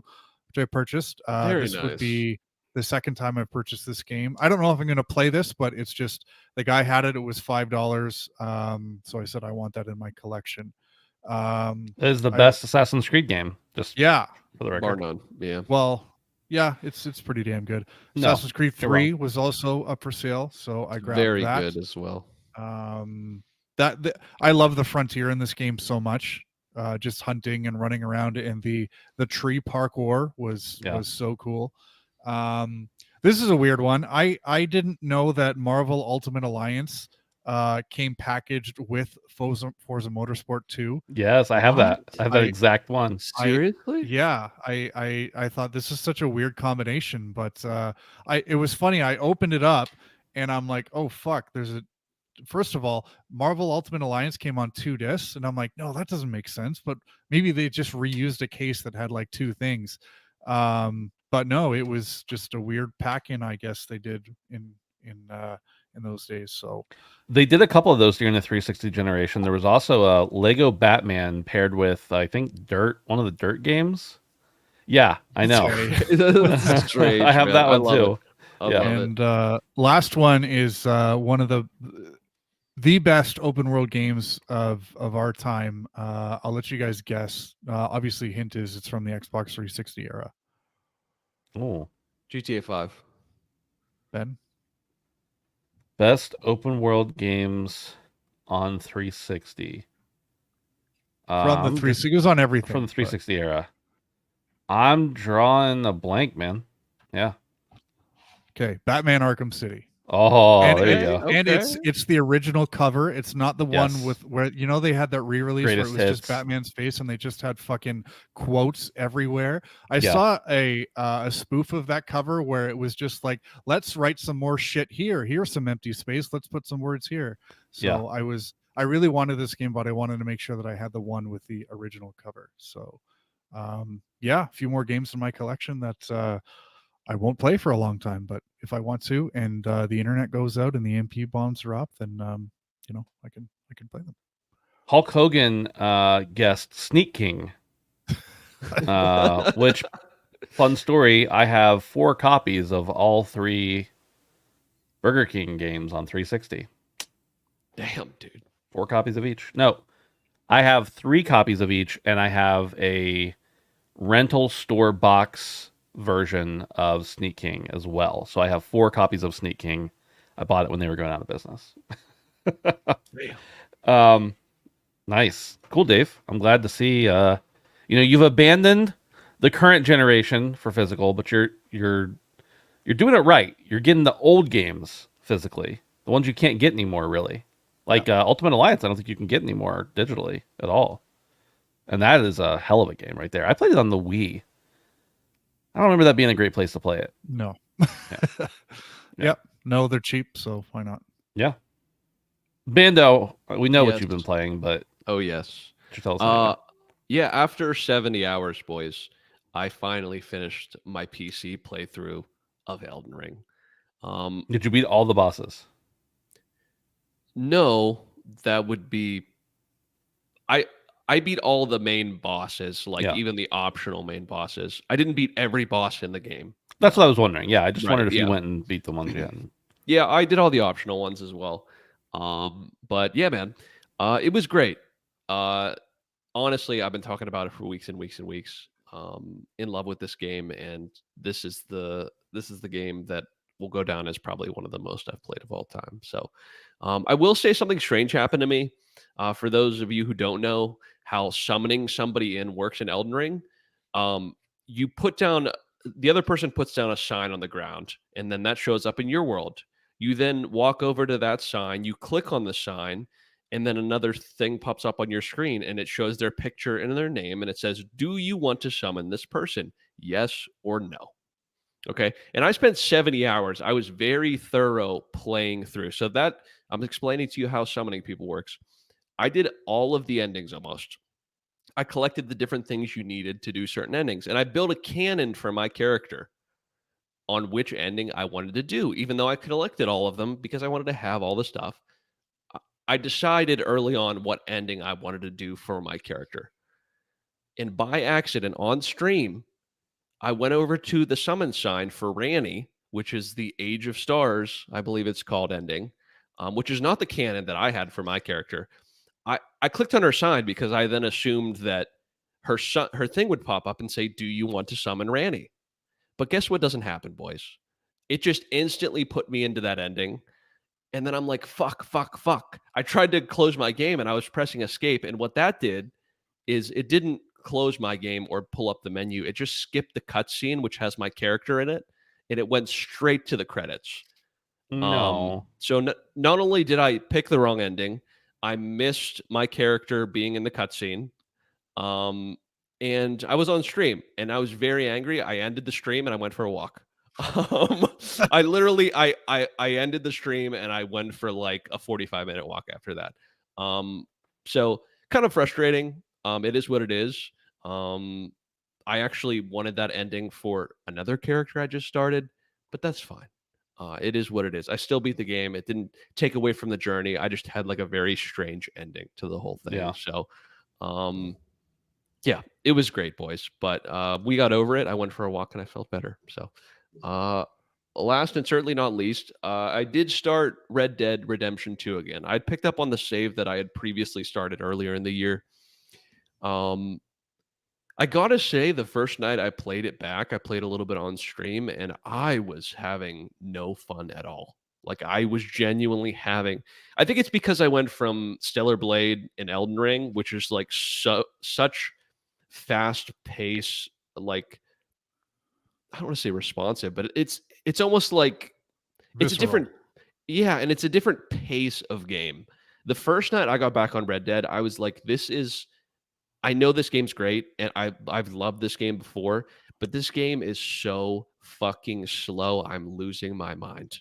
which I purchased. This would be the second time I've purchased this game. I don't know if I'm going to play this, but it's just the guy had it. It was $5. So I said I want that in my collection. It is the best Assassin's Creed game. Just yeah, for the record. Bar none. Yeah. Well, yeah, it's pretty damn good. No, Assassin's Creed 3 was also up for sale, so I grabbed very that. good as well. I love the frontier in this game so much. Just hunting and running around, and the tree parkour was so cool. This is a weird one. I didn't know that Marvel Ultimate Alliance came packaged with Forza Motorsport 2. Yes, I have that. I have that exact one. Seriously? I thought this is such a weird combination, but it was funny. I opened it up and I'm like, oh fuck, first of all, Marvel Ultimate Alliance came on 2 discs, and I'm like, no, that doesn't make sense. But maybe they just reused a case that had like 2 things. But no, it was just a weird pack-in, I guess they did in those days. So they did a couple of those during the 360 generation. There was also a Lego Batman paired with, I think, one of the Dirt games. Yeah, I know. That's strange, I have man. that one too. And last one is one of the best open world games of our time. I'll let you guys guess. Obviously, hint is it's from the Xbox 360 era. Oh, GTA 5. Ben? Best open world games on 360. From the 360, it was on everything. From the 360 era. I'm drawing a blank, man. Yeah. Okay, Batman Arkham City. Oh, there you go. And it's the original cover. It's not the one with where they had that re-release where it was just Batman's face and they just had fucking quotes everywhere. I saw a spoof of that cover where it was just like, let's write some more shit here. Here's some empty space. Let's put some words here. So I really wanted this game, but I wanted to make sure that I had the one with the original cover. So a few more games in my collection that I won't play for a long time, but if I want to, and the internet goes out and the MP bombs are up, then I can play them. Hulk Hogan guessed Sneak King, which fun story. I have 4 copies of all 3 Burger King games on 360. Damn, dude. 4 copies of each. No, I have 3 copies of each, and I have a rental store box version of Sneak King as well. So I have 4 copies of Sneak King. I bought it when they were going out of business. Nice. Cool, Dave. I'm glad to see you've abandoned the current generation for physical, but you're doing it right. You're getting the old games physically, the ones you can't get anymore, really. Like Ultimate Alliance, I don't think you can get anymore digitally at all. And that is a hell of a game right there. I played it on the Wii. I don't remember that being a great place to play it. No. Yeah. Yep. No, they're cheap, so why not? Yeah. Bando, we know what Yes. you've been playing, but Oh yes. could you tell us about it? Yeah, after 70 hours, boys, I finally finished my PC playthrough of Elden Ring. Did you beat all the bosses? No, that would be I beat all the main bosses, like Yeah. even the optional main bosses. I didn't beat every boss in the game. That's what I was wondering. Yeah, I just Right, wondered if you yeah. went and beat the ones you hadn't. Yeah, I did all the optional ones as well. But yeah, man, it was great. Honestly, I've been talking about it for weeks and weeks and weeks. In love with this game, and this is the game that will go down as probably one of the most I've played of all time. So, I will say something strange happened to me. For those of you who don't know how summoning somebody in works in Elden Ring, you put down the other person puts down a sign on the ground, and then that shows up in your world. You then walk over to that sign, you click on the sign, and then another thing pops up on your screen and it shows their picture and their name and it says, "Do you want to summon this person? Yes or no?" Okay. And I spent 70 hours. I was very thorough playing through. So that I'm explaining to you how summoning people works. I did all of the endings almost. I collected the different things you needed to do certain endings, and I built a canon for my character on which ending I wanted to do, even though I collected all of them because I wanted to have all the stuff. I decided early on what ending I wanted to do for my character. And by accident on stream, I went over to the summon sign for Ranny, which is the Age of Stars, I believe it's called ending, which is not the canon that I had for my character. I clicked on her sign because I then assumed that her thing would pop up and say, "Do you want to summon Ranny?" But guess what doesn't happen, boys? It just instantly put me into that ending. And then I'm like, fuck, fuck, fuck. I tried to close my game and I was pressing escape. And what that did is it didn't close my game or pull up the menu. It just skipped the cutscene, which has my character in it, and it went straight to the credits. No. So not only did I pick the wrong ending, I missed my character being in the cutscene. And I was on stream and I was very angry. I ended the stream and I went for a walk. I literally I ended the stream and I went for like a 45-minute walk after that. So kind of frustrating. It is what it is. I actually wanted that ending for another character I just started, but that's fine. It is what it is. I still beat the game. It didn't take away from the journey. I just had like a very strange ending to the whole thing. Yeah. So yeah, it was great, boys. But we got over it. I went for a walk and I felt better. So last and certainly not least, I did start Red Dead Redemption 2 again. I'd picked up on the save that I had previously started earlier in the year. I gotta say, the first night I played it back, I played a little bit on stream, and I was having no fun at all. Like I was genuinely having. I think it's because I went from Stellar Blade and Elden Ring, which is like such fast pace, like I don't want to say responsive, but it's almost like it's a different, yeah, and it's a different pace of game. The first night I got back on Red Dead, I was like, I know this game's great, and I've loved this game before, but this game is so fucking slow. I'm losing my mind.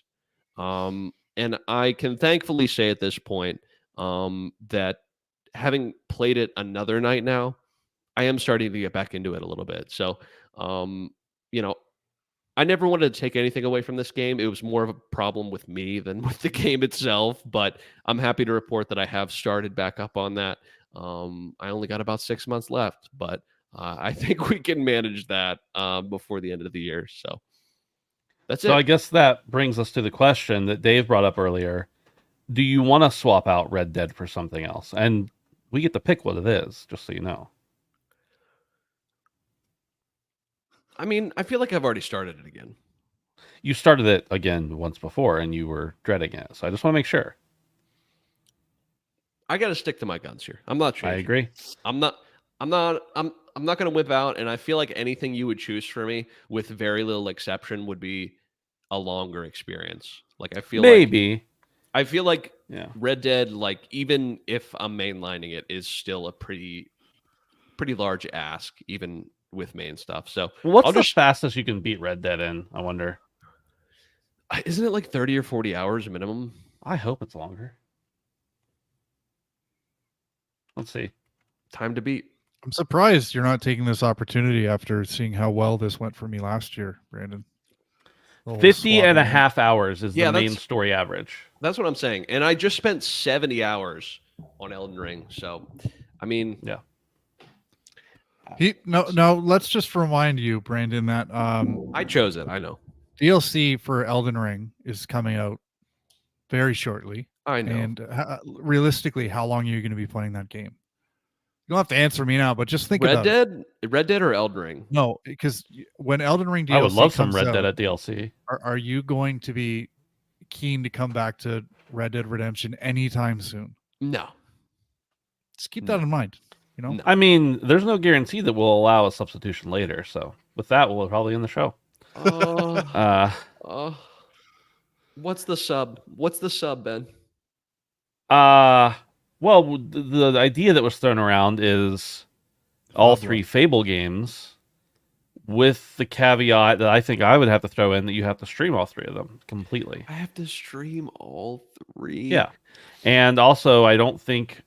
And I can thankfully say at this point, that having played it another night now, I am starting to get back into it a little bit. So, you know, I never wanted to take anything away from this game. It was more of a problem with me than with the game itself, but I'm happy to report that I have started back up on that. I only got about 6 months left, but I think we can manage that before the end of the year. So that's it. So I guess that brings us to the question that Dave brought up earlier. Do you want to swap out Red Dead for something else? And we get to pick what it is, just so you know. I mean, I feel like I've already started it again. You started it again once before and you were dreading it. So I just want to make sure. I got to stick to my guns here. I'm not changing. I agree. I'm not gonna whip out, and I feel like anything you would choose for me, with very little exception, would be a longer experience. Like I feel like yeah. Red Dead, like even if I'm mainlining it, is still a pretty large ask, even with main stuff. So What's I'll the just fastest you can beat Red Dead in? I wonder. isn't it like 30 or 40 hours minimum? I hope it's longer. Let's see. Time to beat. I'm surprised you're not taking this opportunity after seeing how well this went for me last year, Brandon. The whole 50 and a swapping in. half hours is Yeah, the main that's- story average. That's what I'm saying. And I just spent 70 hours on Elden Ring. So, I mean, Yeah. No, let's just remind you, Brandon, that I chose it. I know. DLC for Elden Ring is coming out very shortly. I know. And realistically, how long are you going to be playing that game? You don't have to answer me now, but just think about it. Red Dead or Elden Ring? No, because when Elden Ring DLC I would love some comes Red out, Dead at DLC. are you going to be keen to come back to Red Dead Redemption anytime soon? No. Just keep that in mind. You know, No. I mean, there's no guarantee that we'll allow a substitution later. So with that, we'll probably end the show. What's the sub? What's the sub, Ben? Well, the idea that was thrown around is all three Fable games, with the caveat that I think I would have to throw in that you have to stream all three of them completely. I have to stream all three. Yeah, and also I don't think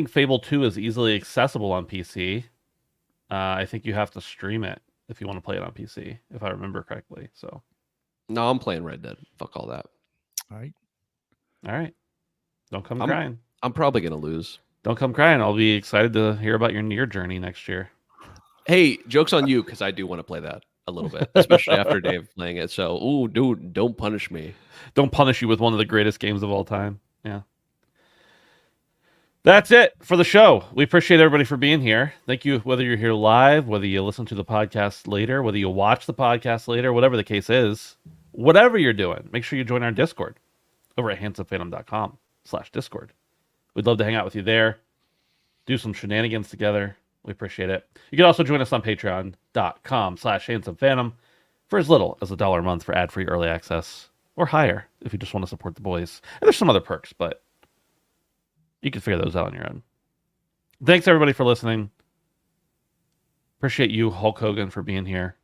Fable 2 is easily accessible on PC. I think you have to stream it if you want to play it on PC, if I remember correctly. So, No, I'm playing Red Dead. Fuck all that. all right. Don't come crying. I'm probably gonna lose. Don't come crying. I'll be excited to hear about your journey next year. Hey, joke's on you, because I do want to play that a little bit, especially after Dave playing it. So, ooh, dude, don't punish me. Don't punish you with one of the greatest games of all time. Yeah. That's it for the show. We appreciate everybody for being here. Thank you, whether you're here live, whether you listen to the podcast later, whether you watch the podcast later, whatever the case is, whatever you're doing, make sure you join our Discord over at handsomephantom.com/Discord. We'd love to hang out with you there, do some shenanigans together. We appreciate it. You can also join us on patreon.com/handsomephantom for as little as $1 a month for ad-free early access, or higher if you just want to support the boys. And there's some other perks, but you can figure those out on your own. Thanks, everybody, for listening. Appreciate you, Hulk Hogan, for being here.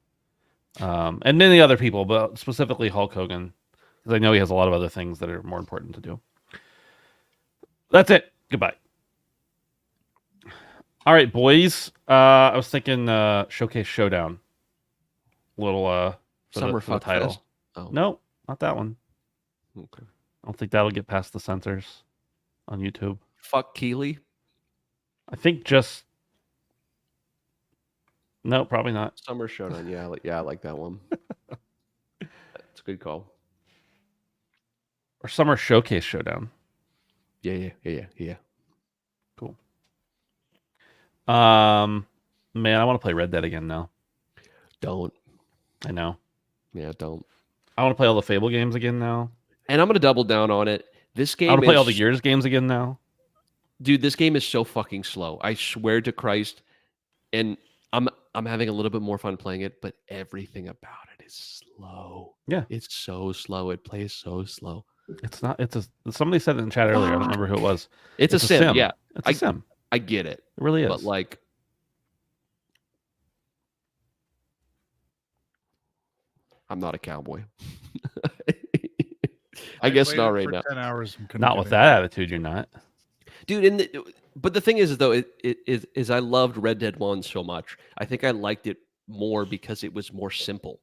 And many other people, but specifically Hulk Hogan, because I know he has a lot of other things that are more important to do. That's it. Goodbye. All right, boys. I was thinking Showcase Showdown. Little Summer for the Fuck title. Fest. Oh. No, not that one. Okay. I don't think that'll get past the censors on YouTube. Fuck Keeley. I think just no, probably not. Summer Showdown. Yeah, I like that one. It's a good call. Or Summer Showcase Showdown. Yeah. Cool. Man, I want to play Red Dead again now. Don't. I know. Yeah, don't. I want to play all the Fable games again now. And I'm gonna double down on it. This game I want to play all the is- Gears games again now. Dude, this game is so fucking slow. I swear to Christ. And I'm having a little bit more fun playing it, but everything about it is slow. Yeah. It's so slow. It plays so slow. It's not. Somebody said it in chat earlier. I don't remember who it was. It's a sim. Yeah, It's a sim. I get it. It really is. But like, I'm not a cowboy. I guess played not it right for now. 10 hours. And couldn't not get with in. that attitude, you're not. Dude, but the thing is though, is I loved Red Dead 1 so much. I think I liked it more because it was more simple.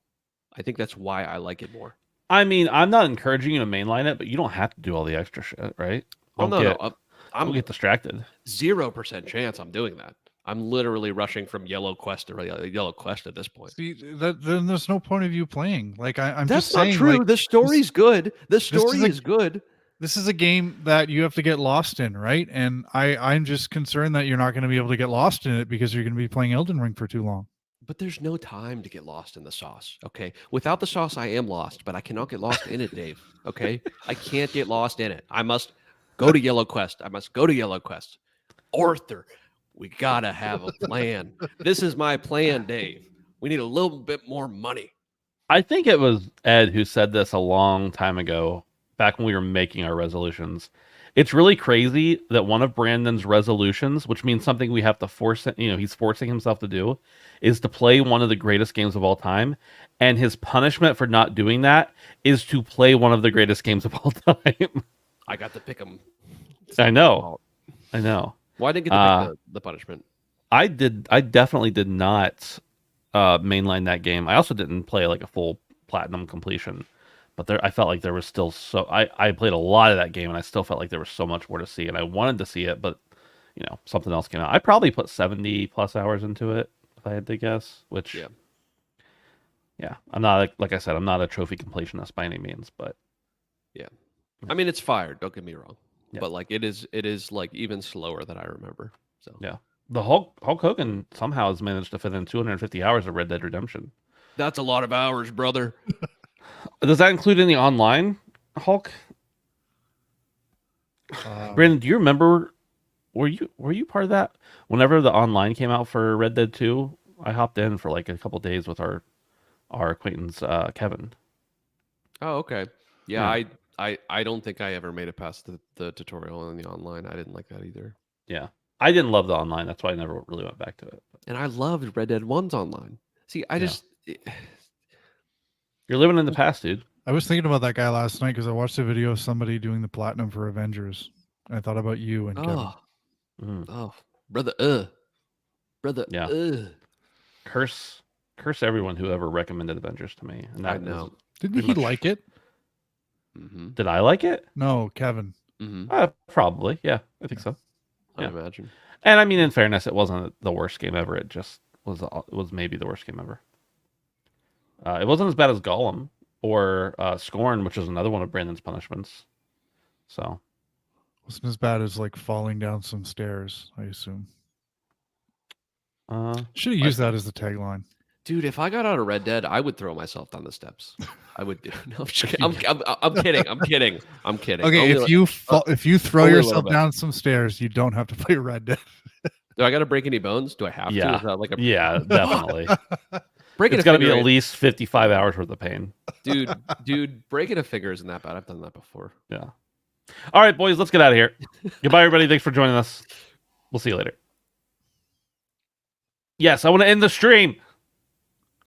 I think that's why I like it more. I mean, I'm not encouraging you to mainline it, but you don't have to do all the extra shit, right? Oh no, I'll get distracted. 0% chance I'm doing that. I'm literally rushing from Yellow Quest to Yellow Quest at this point. See, then there's no point of you playing. Like I'm That's just not saying, true. like, The story's good. The story is a- is good. this is a game that you have to get lost in, right? And I'm just concerned that you're not going to be able to get lost in it because you're going to be playing Elden Ring for too long. But there's no time to get lost in the sauce. Okay. Without the sauce, I am lost, but I cannot get lost in it, Dave. Okay. I can't get lost in it. I must go to Yellow Quest. I must go to Yellow Quest. Arthur. We gotta have a plan. This is my plan, Dave. We need a little bit more money. I think it was Ed who said this a long time ago, back when we were making our resolutions. It's really crazy that one of Brandon's resolutions, which means something we have to force, he's forcing himself to do, is to play one of the greatest games of all time. And his punishment for not doing that is to play one of the greatest games of all time. I got to pick him. I know. Why didn't get to pick the punishment? I definitely did not mainline that game. I also didn't play like a full platinum completion, but I felt like there was still I played a lot of that game and I still felt like there was so much more to see, and I wanted to see it, but something else came out. I probably put 70 plus hours into it if I had to guess, which yeah, I'm not, like I said, I'm not a trophy completionist by any means, but I mean, it's fire, don't get me wrong. Yeah. But like it is like even slower than I remember. So yeah. The Hulk Hogan somehow has managed to fit in 250 hours of Red Dead Redemption. that's a lot of hours, brother. Does that include any online Hulk? Brandon, do you remember? Were you part of that? Whenever the online came out for Red Dead 2, I hopped in for like a couple days with our acquaintance Kevin. Oh, okay. Yeah, I don't think I ever made it past the tutorial in the online. I didn't like that either. Yeah, I didn't love the online. That's why I never really went back to it. And I loved Red Dead 1's online. See, I just You're living in the past, dude. I was thinking about that guy last night because I watched a video of somebody doing the platinum for Avengers. And I thought about you and Kevin. Oh, brother, Yeah. Curse everyone who ever recommended Avengers to me. And I that know. Didn't he like it? Mm-hmm. Did I like it? No, Kevin. Mm-hmm. Probably. Yeah, I think so. I Yeah. imagine. And I mean, in fairness, it wasn't the worst game ever. It just was maybe the worst game ever. It wasn't as bad as Gollum or Scorn, which is another one of Brandon's punishments. So Wasn't as bad as like falling down some stairs, I assume. Should have used that as the tagline. Dude, if I got out of Red Dead, I would throw myself down the steps. I would do. No, I'm just kidding. I'm kidding. I'm kidding. Okay, if you throw only a yourself little bit. down some stairs, you don't have to play Red Dead. Do I got to break any bones? Do I have to? Yeah. Is that like a yeah, definitely. breaking It's a got to be finger at ain't- least 55 hours worth of pain. dude, breaking a finger isn't that bad. I've done that before. Yeah. All right, boys, let's get out of here. Goodbye, everybody. Thanks for joining us. We'll see you later. Yes, I want to end the stream.